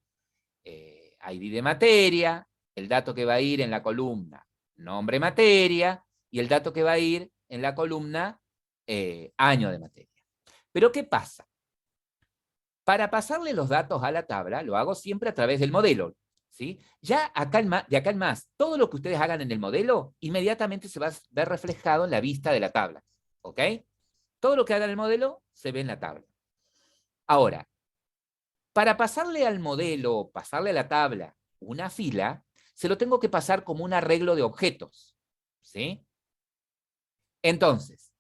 [SPEAKER 1] ID de materia, el dato que va a ir en la columna nombre materia, y el dato que va a ir en la columna año de materia. Pero ¿qué pasa? Para pasarle los datos a la tabla, lo hago siempre a través del modelo, ¿sí? Ya de acá en más, todo lo que ustedes hagan en el modelo, inmediatamente se va a ver reflejado en la vista de la tabla, ¿ok? Todo lo que haga en el modelo se ve en la tabla. Ahora, para pasarle al modelo, pasarle a la tabla una fila, se lo tengo que pasar como un arreglo de objetos, ¿sí? Entonces,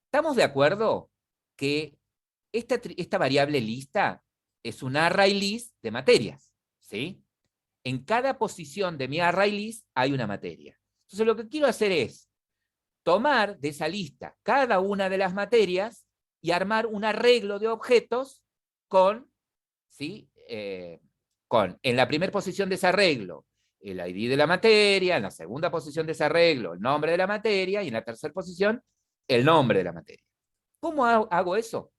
[SPEAKER 1] ¿estamos de acuerdo que esta variable lista es un array list de materias, ¿sí? En cada posición de mi array list hay una materia. Entonces lo que quiero hacer es tomar de esa lista cada una de las materias y armar un arreglo de objetos con, ¿sí?, en la primera posición de ese arreglo el ID de la materia, en la segunda posición de ese arreglo el nombre de la materia y en la tercera posición el nombre de la materia. ¿Cómo hago eso?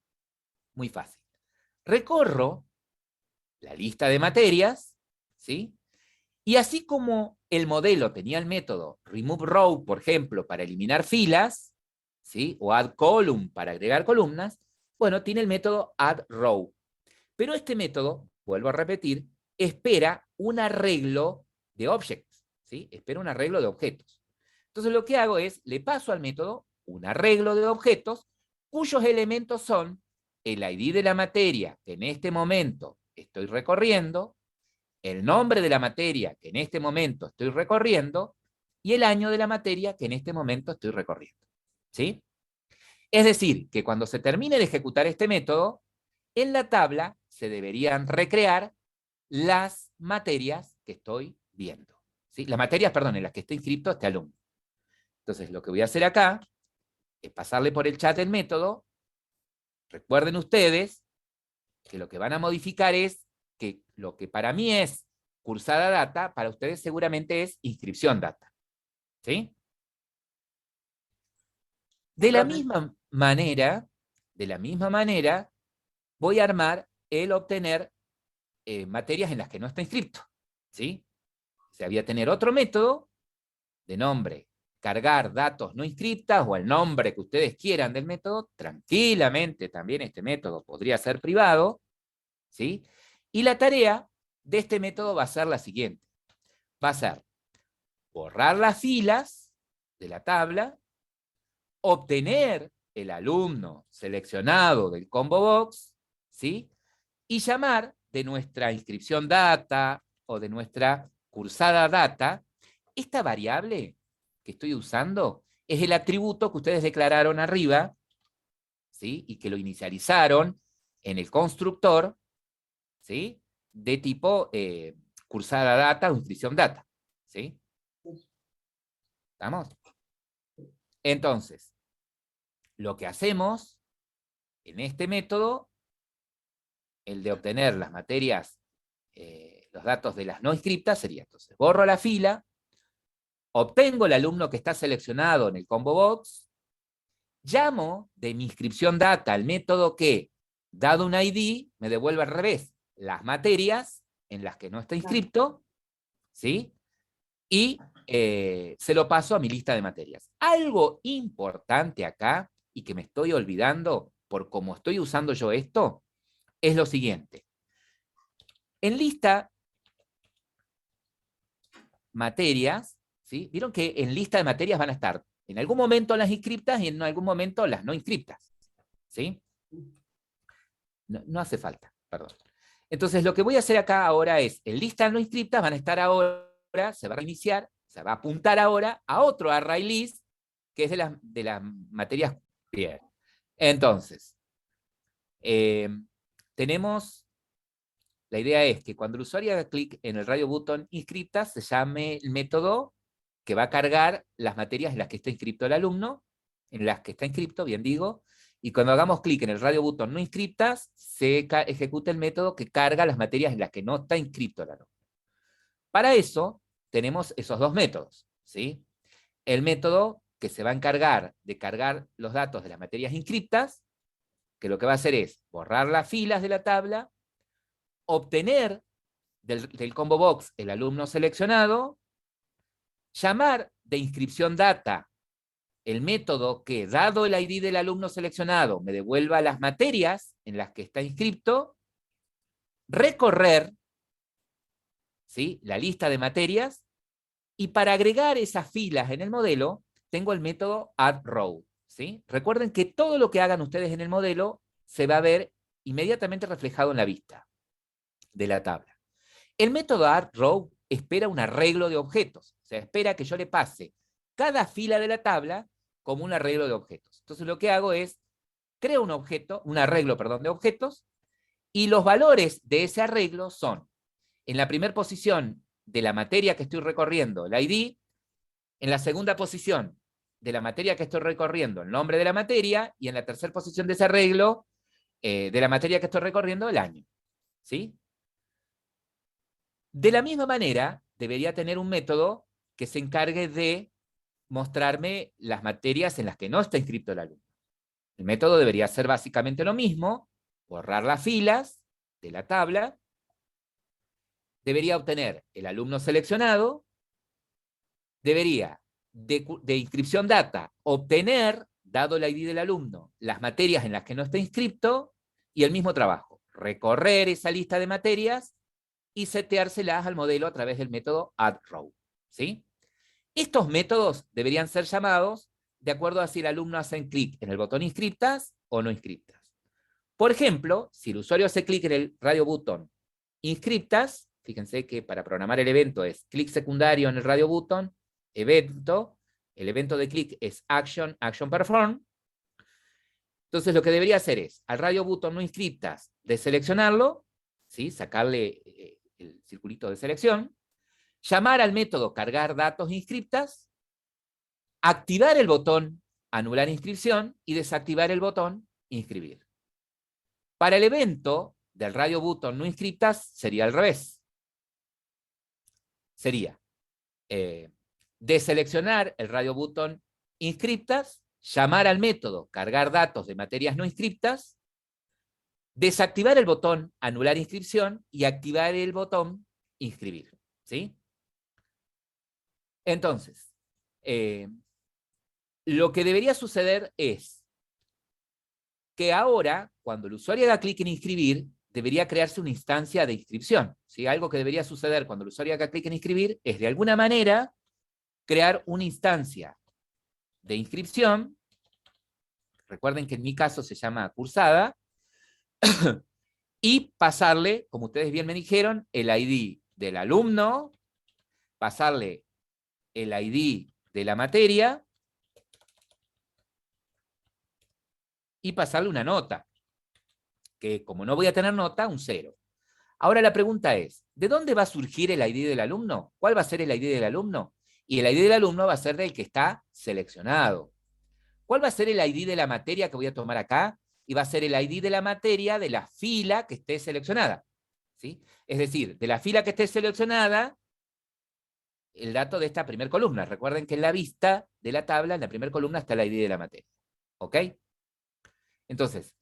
[SPEAKER 1] Muy fácil. Recorro la lista de materias, ¿sí? Y así como el modelo tenía el método removeRow, por ejemplo, para eliminar filas, ¿sí?, o addColumn para agregar columnas, bueno, tiene el método addRow. Pero este método, vuelvo a repetir, espera un arreglo de objects, ¿sí? Espera un arreglo de objetos. Entonces lo que hago es, le paso al método un arreglo de objetos cuyos elementos son el ID de la materia que en este momento estoy recorriendo, el nombre de la materia que en este momento estoy recorriendo y el año de la materia que en este momento estoy recorriendo, ¿sí? Es decir, que cuando se termine de ejecutar este método, en la tabla se deberían recrear las materias que estoy viendo. ¿Sí? Las materias, perdón, en las que está inscrito este alumno. Entonces, lo que voy a hacer acá es pasarle por el chat el método. Recuerden ustedes que lo que van a modificar es que lo que para mí es cursada data, para ustedes seguramente es inscripción data. ¿Sí? De la misma manera, voy a armar el obtener materias en las que no está inscrito. ¿Sí? O sea, voy a tener otro método de nombre, cargar datos no inscriptas o el nombre que ustedes quieran del método. Tranquilamente también este método podría ser privado. ¿Sí? Y la tarea de este método va a ser la siguiente. Va a ser borrar las filas de la tabla, obtener el alumno seleccionado del combo box, ¿sí? Y llamar de nuestra inscripción data o de nuestra cursada data, esta variable que estoy usando es el atributo que ustedes declararon arriba, ¿sí? Y que lo inicializaron en el constructor, ¿sí? De tipo cursada data o inscripción data, ¿sí? ¿Estamos? Entonces, lo que hacemos en este método, el de obtener las materias, los datos de las no inscriptas, sería entonces, borro la fila, obtengo el alumno que está seleccionado en el combo box, llamo de mi inscripción data al método que, dado un ID, me devuelve al revés las materias en las que no está inscrito, ¿sí? Y se lo paso a mi lista de materias. Algo importante acá, y que me estoy olvidando por cómo estoy usando yo esto, es lo siguiente. En lista materias, ¿sí? Vieron que en lista de materias van a estar en algún momento las inscriptas y en algún momento las no inscriptas, ¿sí? No hace falta, perdón. Entonces lo que voy a hacer acá ahora es, en lista no inscriptas van a estar ahora, se va a reiniciar, se va a apuntar ahora a otro array list, que es de las materias. Bien. Entonces, tenemos, la idea es que cuando el usuario haga clic en el radio button inscriptas, se llame el método que va a cargar las materias en las que está inscrito el alumno, en las que está inscrito, bien digo, y cuando hagamos clic en el radio button no inscriptas, se ejecuta el método que carga las materias en las que no está inscrito el alumno. Para eso, tenemos esos dos métodos, ¿sí? El método que se va a encargar de cargar los datos de las materias inscriptas, que lo que va a hacer es borrar las filas de la tabla, obtener del combo box el alumno seleccionado, llamar de inscripción data el método que, dado el ID del alumno seleccionado, me devuelva las materias en las que está inscrito, recorrer, ¿sí?, la lista de materias, y para agregar esas filas en el modelo, tengo el método addRow, ¿sí? Recuerden que todo lo que hagan ustedes en el modelo se va a ver inmediatamente reflejado en la vista de la tabla. El método addRow espera un arreglo de objetos, o sea, espera que yo le pase cada fila de la tabla como un arreglo de objetos. Entonces lo que hago es, creo un arreglo, perdón, de objetos, y los valores de ese arreglo son, en la primera posición de la materia que estoy recorriendo, el ID, en la segunda posición de la materia que estoy recorriendo, el nombre de la materia, y en la tercera posición de ese arreglo, de la materia que estoy recorriendo, el año. ¿Sí? De la misma manera, debería tener un método que se encargue de mostrarme las materias en las que no está inscrito el alumno. El método debería ser básicamente lo mismo, borrar las filas de la tabla, debería obtener el alumno seleccionado, debería de inscripción data obtener, dado el ID del alumno, las materias en las que no está inscrito, y el mismo trabajo, recorrer esa lista de materias y seteárselas al modelo a través del método addRow, ¿sí? Estos métodos deberían ser llamados de acuerdo a si el alumno hace clic en el botón inscriptas o no inscriptas. Por ejemplo, si el usuario hace clic en el radio button inscriptas, fíjense que para programar el evento es clic secundario en el radio button, evento, el evento de clic es action, action perform. Entonces lo que debería hacer es, al radio button no inscriptas, deseleccionarlo, ¿sí? Sacarle el circulito de selección, llamar al método cargar datos inscriptas, activar el botón anular inscripción y desactivar el botón inscribir. Para el evento del radio button no inscriptas sería al revés. Sería deseleccionar el radio button inscriptas, llamar al método cargar datos de materias no inscriptas, desactivar el botón anular inscripción y activar el botón inscribir. ¿Sí? Entonces, lo que debería suceder es que ahora, cuando el usuario haga clic en inscribir, debería crearse una instancia de inscripción. ¿Sí? Algo que debería suceder cuando el usuario haga clic en inscribir es, de alguna manera, crear una instancia de inscripción. Recuerden que en mi caso se llama cursada. Y pasarle, como ustedes bien me dijeron, el ID del alumno, pasarle el ID de la materia y pasarle una nota, que como no voy a tener nota, un 0. Ahora la pregunta es, ¿de dónde va a surgir el ID del alumno? ¿Cuál va a ser el ID del alumno? Y el ID del alumno va a ser del que está seleccionado. ¿Cuál va a ser el ID de la materia que voy a tomar acá? Y va a ser el ID de la materia de la fila que esté seleccionada. ¿Sí? Es decir, de la fila que esté seleccionada, el dato de esta primera columna. Recuerden que en la vista de la tabla, en la primera columna, está el ID de la materia. ¿Ok? Entonces,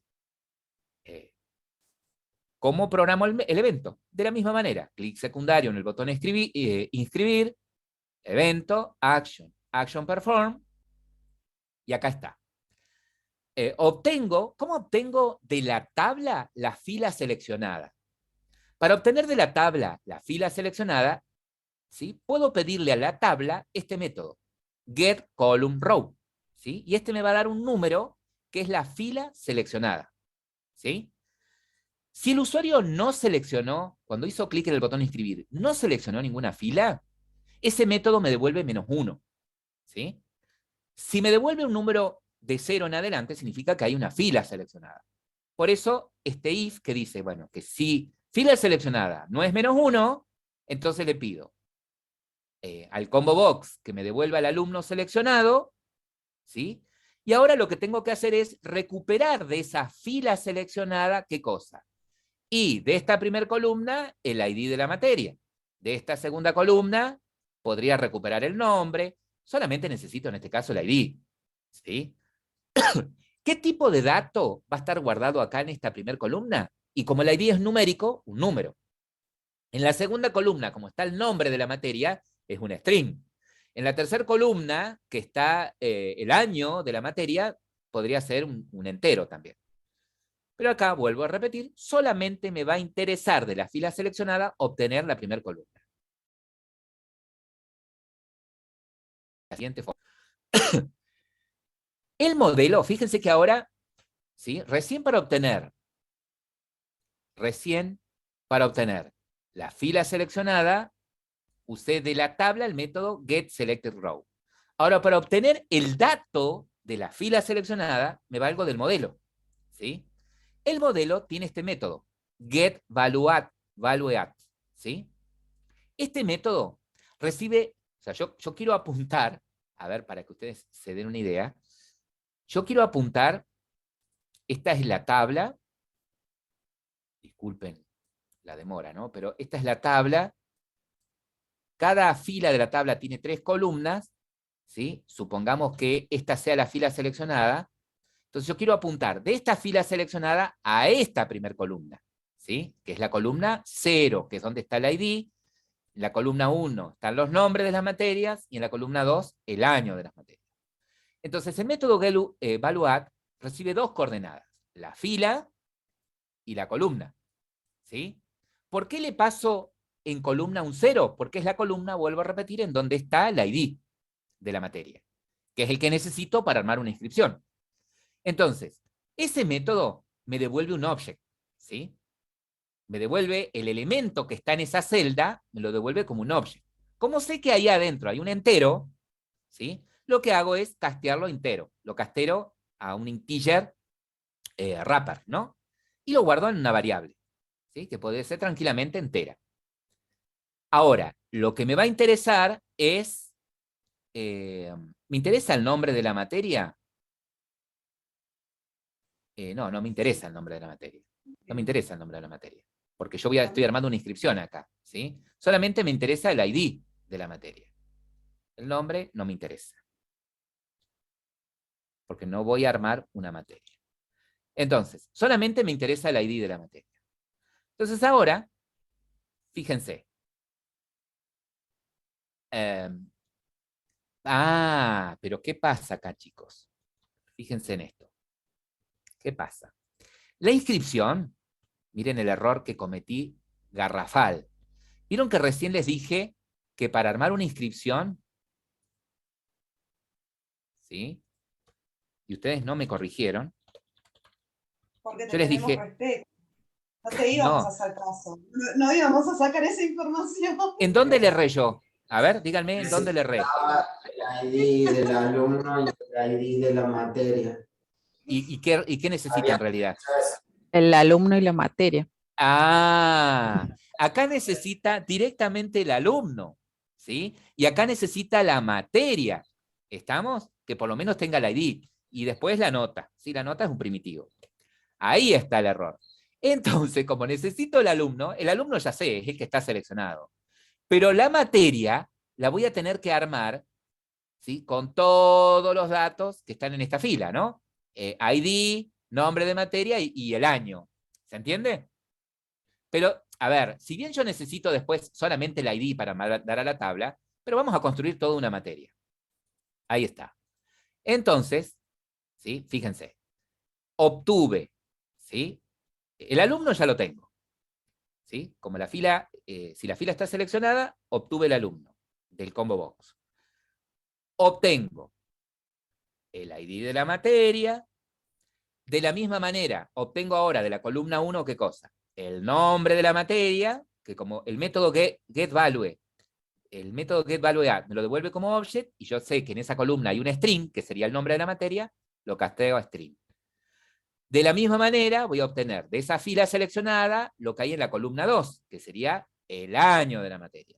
[SPEAKER 1] ¿cómo programo el evento? De la misma manera, clic secundario en el botón inscribir, evento, action perform, y acá está. ¿Cómo obtengo de la tabla la fila seleccionada? Para obtener de la tabla la fila seleccionada, ¿sí? Puedo pedirle a la tabla este método, getColumnRow, ¿sí? Y este me va a dar un número que es la fila seleccionada, ¿sí? Si el usuario no seleccionó, cuando hizo clic en el botón inscribir, no seleccionó ninguna fila, ese método me devuelve -1, ¿sí? Si me devuelve un número de 0 en adelante, significa que hay una fila seleccionada. Por eso, este if que dice, bueno, que si fila seleccionada no es -1, entonces le pido al combo box que me devuelva al alumno seleccionado, ¿sí? Y ahora lo que tengo que hacer es recuperar de esa fila seleccionada, ¿qué cosa? Y de esta primera columna, el ID de la materia. De esta segunda columna, podría recuperar el nombre. Solamente necesito, en este caso, el ID. ¿Sí? ¿Qué tipo de dato va a estar guardado acá en esta primera columna? Y como el ID es numérico, un número. En la segunda columna, como está el nombre de la materia, es un string. En la tercera columna, que está el año de la materia, podría ser un entero también. Pero acá, vuelvo a repetir, solamente me va a interesar de la fila seleccionada obtener la primera columna. La siguiente forma. El modelo, fíjense que ahora, ¿sí? Recién para obtener la fila seleccionada, usé de la tabla el método getSelectedRow. Ahora, para obtener el dato de la fila seleccionada, me valgo del modelo, ¿sí? El modelo tiene este método, getValueAt, ¿sí? Este método recibe, o sea, yo quiero apuntar, a ver, para que ustedes se den una idea, yo quiero apuntar, esta es la tabla, disculpen la demora, ¿no? Pero esta es la tabla, cada fila de la tabla tiene 3 columnas, ¿sí? Supongamos que esta sea la fila seleccionada, entonces yo quiero apuntar de esta fila seleccionada a esta primera columna, ¿sí? Que es la columna 0, que es donde está el ID, en la columna 1 están los nombres de las materias, y en la columna 2 el año de las materias. Entonces el método valueAt recibe 2 coordenadas, la fila y la columna, ¿sí? ¿Por qué le paso en columna un 0? Porque es la columna, vuelvo a repetir, en donde está el ID de la materia, que es el que necesito para armar una inscripción. Entonces, ese método me devuelve un object, ¿sí? Me devuelve el elemento que está en esa celda, me lo devuelve como un object. Como sé que ahí adentro hay un entero, ¿sí? Lo que hago es castearlo entero. Lo casteo a un integer wrapper, ¿no? Y lo guardo en una variable, ¿sí? Que puede ser tranquilamente entera. Ahora, lo que me va a interesar es, ¿me interesa el nombre de la materia? No, no me interesa el nombre de la materia. No me interesa el nombre de la materia. Porque yo estoy armando una inscripción acá, ¿sí? Solamente me interesa el ID de la materia. El nombre no me interesa. Porque no voy a armar una materia. Entonces, solamente me interesa el ID de la materia. Entonces ahora, fíjense. Pero ¿qué pasa acá, chicos? Fíjense en esto. ¿Qué pasa? La inscripción, miren el error que cometí garrafal. ¿Vieron que recién les dije que para armar una inscripción, ¿sí? Y ustedes no me corrigieron.
[SPEAKER 3] Porque te
[SPEAKER 1] Yo les
[SPEAKER 3] tenemos
[SPEAKER 1] dije,
[SPEAKER 3] respeto. No te íbamos
[SPEAKER 1] no.
[SPEAKER 3] a hacer caso. No íbamos a sacar esa información.
[SPEAKER 1] ¿En dónde le erré yo? A ver, díganme, ¿en dónde le erré?
[SPEAKER 5] Necesitaba el ID del alumno y el ID de la materia.
[SPEAKER 1] ¿Y qué necesita en realidad?
[SPEAKER 2] El alumno y la materia.
[SPEAKER 1] Acá necesita directamente el alumno, ¿sí? Y acá necesita la materia, ¿estamos? Que por lo menos tenga la ID. Y después la nota, ¿sí? La nota es un primitivo. Ahí está el error. Entonces, como necesito el alumno ya sé, es el que está seleccionado. Pero la materia la voy a tener que armar, ¿sí? Con todos los datos que están en esta fila, ¿no? ID, nombre de materia y el año. ¿Se entiende? Pero, a ver, si bien yo necesito después solamente el ID para dar a la tabla, pero vamos a construir toda una materia. Ahí está. Entonces, ¿sí? Fíjense, obtuve, ¿sí? El alumno ya lo tengo, ¿sí? Como la fila, si la fila está seleccionada, obtuve el alumno del combo box. Obtengo el ID de la materia. De la misma manera, obtengo ahora de la columna 1, ¿qué cosa? El nombre de la materia, que como el método getValue, el método getValue me lo devuelve como object, y yo sé que en esa columna hay un string, que sería el nombre de la materia, lo casteo a string. De la misma manera, voy a obtener de esa fila seleccionada lo que hay en la columna 2, que sería el año de la materia.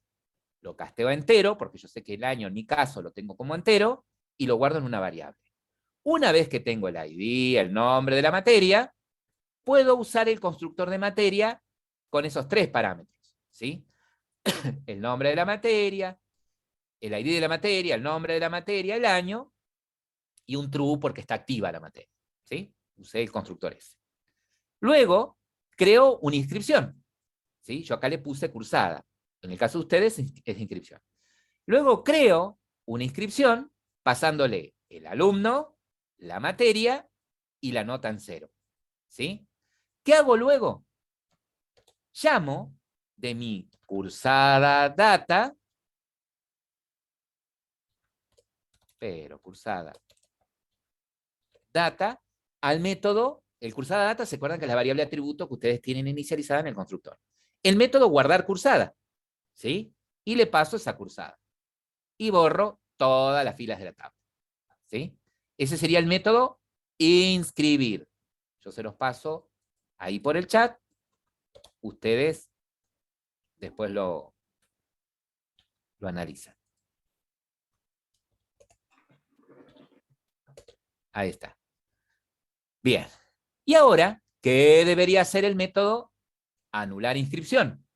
[SPEAKER 1] Lo casteo a entero, porque yo sé que el año en mi caso lo tengo como entero, y lo guardo en una variable. Una vez que tengo el ID, el nombre de la materia, puedo usar el constructor de materia con esos 3 parámetros, ¿sí? El nombre de la materia, el ID de la materia, el nombre de la materia, el año, y un true porque está activa la materia, ¿sí? Usé el constructor ese. Luego, creo una inscripción, ¿sí? Yo acá le puse cursada. En el caso de ustedes es inscripción. Luego creo una inscripción pasándole el alumno, la materia y la nota en 0, ¿sí? ¿Qué hago luego? Llamo de mi cursada data, al método, el cursada data, se acuerdan que es la variable atributo que ustedes tienen inicializada en el constructor. El método guardar cursada, ¿sí? Y le paso esa cursada. Y borro todas las filas de la tabla, ¿sí? Ese sería el método inscribir. Yo se los paso ahí por el chat. Ustedes después lo analizan. Ahí está. Bien. Y ahora, ¿qué debería hacer el método anular inscripción?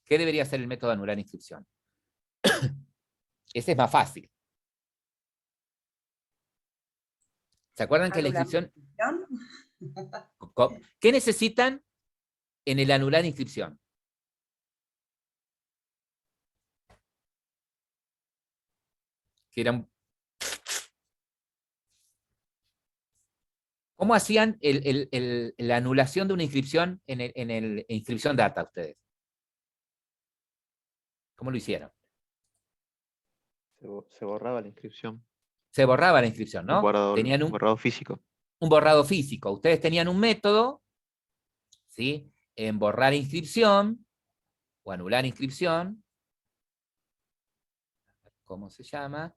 [SPEAKER 1] ¿Qué debería hacer el método anular inscripción? Ese es más fácil. ¿Se acuerdan que la inscripción... ¿Qué necesitan en el anular inscripción? Que eran... ¿Cómo hacían la anulación de una inscripción en el inscripción data ustedes? ¿Cómo lo hicieron?
[SPEAKER 4] Se borraba la inscripción.
[SPEAKER 1] Se borraba la inscripción, ¿no?
[SPEAKER 4] Tenían un borrado físico.
[SPEAKER 1] Un borrado físico. Ustedes tenían un método, ¿sí? En borrar inscripción o anular inscripción. ¿Cómo se llama?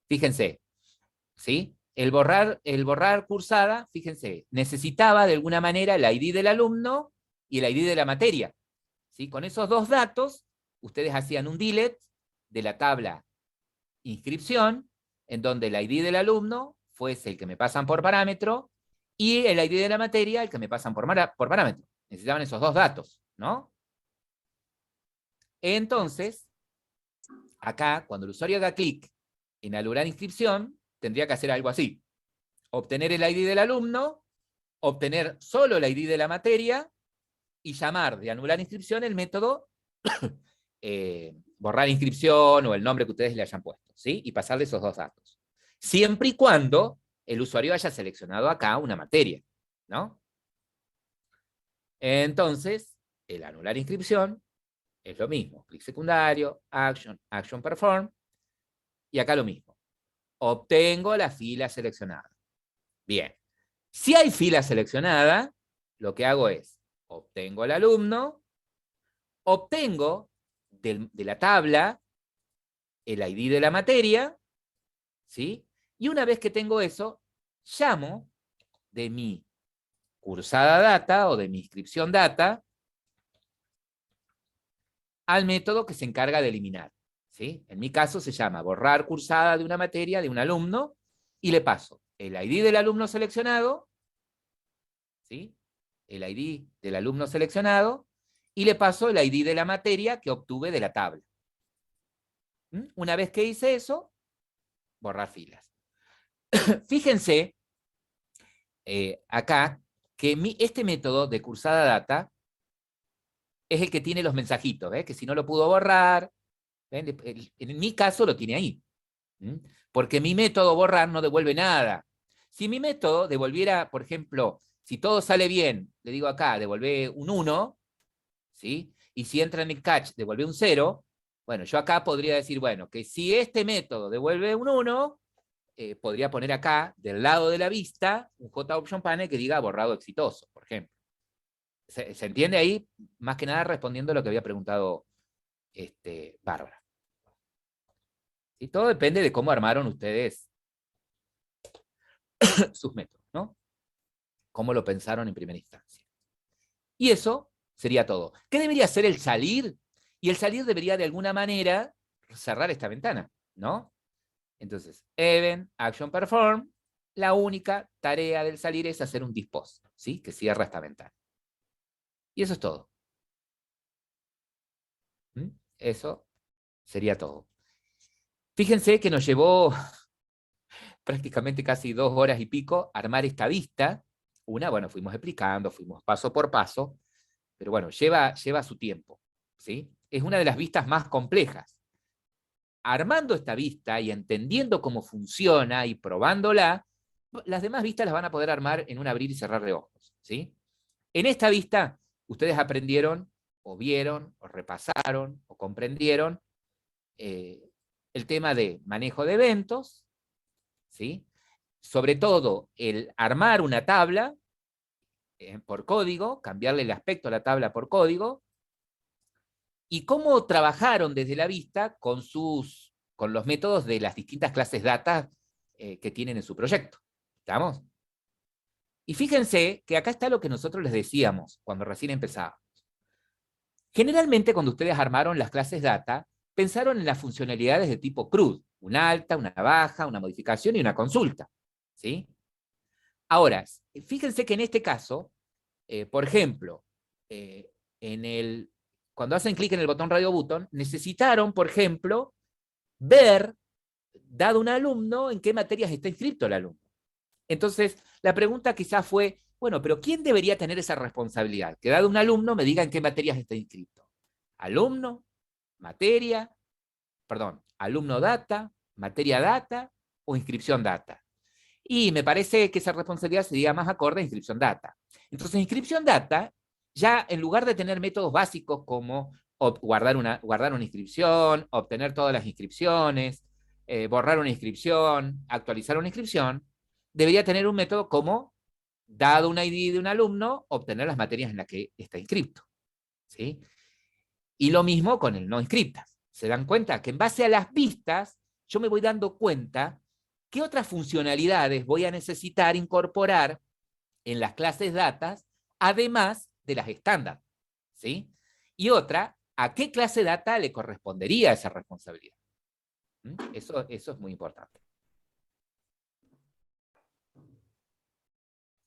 [SPEAKER 1] Fíjense, ¿sí? El borrar cursada, fíjense, necesitaba de alguna manera el ID del alumno y el ID de la materia, ¿sí? Con esos dos datos, ustedes hacían un delete de la tabla inscripción, en donde el ID del alumno fuese el que me pasan por parámetro, y el ID de la materia el que me pasan por parámetro. Necesitaban esos dos datos, ¿no? Entonces, acá, cuando el usuario haga clic en anular inscripción, tendría que hacer algo así. Obtener el ID del alumno, obtener solo el ID de la materia, y llamar de anular inscripción el método borrar inscripción o el nombre que ustedes le hayan puesto, ¿sí? Y pasarle esos dos datos. Siempre y cuando el usuario haya seleccionado acá una materia, ¿no? Entonces, el anular inscripción es lo mismo. Clic secundario, action, action perform, y acá lo mismo. Obtengo la fila seleccionada. Bien. Si hay fila seleccionada, lo que hago es, obtengo al alumno, obtengo de la tabla el ID de la materia, ¿sí? Y una vez que tengo eso, llamo de mi cursada data o de mi inscripción data al método que se encarga de eliminar, ¿sí? En mi caso se llama borrar cursada de una materia de un alumno y le paso el ID del alumno seleccionado, ¿sí? El ID del alumno seleccionado y le paso el ID de la materia que obtuve de la tabla. Una vez que hice eso, borrar filas. Fíjense acá que este método de cursada data es el que tiene los mensajitos, ¿ves? Que si no lo pudo borrar, ¿ven? En mi caso lo tiene ahí. Porque mi método borrar no devuelve nada. Si mi método devolviera, por ejemplo, si todo sale bien, le digo acá, devuelve un 1, ¿sí? Y si entra en el catch, devuelve un 0, bueno, yo acá podría decir, bueno, que si este método devuelve un 1, podría poner acá, del lado de la vista, un JOption panel que diga borrado exitoso, por ejemplo. ¿Se entiende ahí? Más que nada respondiendo a lo que había preguntado Bárbara. ¿Sí? Todo depende de cómo armaron ustedes sus métodos, ¿no? Cómo lo pensaron en primera instancia. Y eso sería todo. ¿Qué debería hacer el salir? Y el salir debería de alguna manera cerrar esta ventana, ¿no? Entonces, event, action, perform, la única tarea del salir es hacer un dispose, ¿sí? Que cierra esta ventana. Y eso es todo. Eso sería todo. Fíjense que nos llevó prácticamente casi 2 horas y pico armar esta vista. Una, bueno, fuimos explicando, fuimos paso por paso, pero bueno, lleva su tiempo, ¿sí? Es una de las vistas más complejas. Armando esta vista y entendiendo cómo funciona y probándola, las demás vistas las van a poder armar en un abrir y cerrar de ojos, ¿sí? En esta vista, ustedes aprendieron, o vieron, o repasaron, o comprendieron el tema de manejo de eventos, ¿sí? Sobre todo, el armar una tabla por código, cambiarle el aspecto a la tabla por código, y cómo trabajaron desde la vista con los métodos de las distintas clases data que tienen en su proyecto. ¿Estamos? Y fíjense que acá está lo que nosotros les decíamos cuando recién empezábamos. Generalmente, cuando ustedes armaron las clases data, pensaron en las funcionalidades de tipo CRUD, una alta, una baja, una modificación y una consulta, ¿sí? Ahora, fíjense que en este caso, por ejemplo, cuando hacen clic en el botón Radio Button, necesitaron, por ejemplo, ver, dado un alumno, en qué materias está inscrito el alumno. Entonces, la pregunta quizás fue, bueno, pero ¿quién debería tener esa responsabilidad? Que dado un alumno me diga en qué materias está inscrito. Alumno, materia, perdón, alumno data, materia data o inscripción data. Y me parece que esa responsabilidad sería más acorde a inscripción data. Entonces, inscripción data, ya en lugar de tener métodos básicos como guardar una inscripción, obtener todas las inscripciones, borrar una inscripción, actualizar una inscripción, debería tener un método como, dado un ID de un alumno, obtener las materias en las que está inscrito, ¿sí? Y lo mismo con el no inscriptas. ¿Se dan cuenta? Que en base a las vistas, yo me voy dando cuenta qué otras funcionalidades voy a necesitar incorporar en las clases datas, además de las estándar, ¿sí? Y otra, ¿a qué clase data le correspondería esa responsabilidad? Eso es muy importante.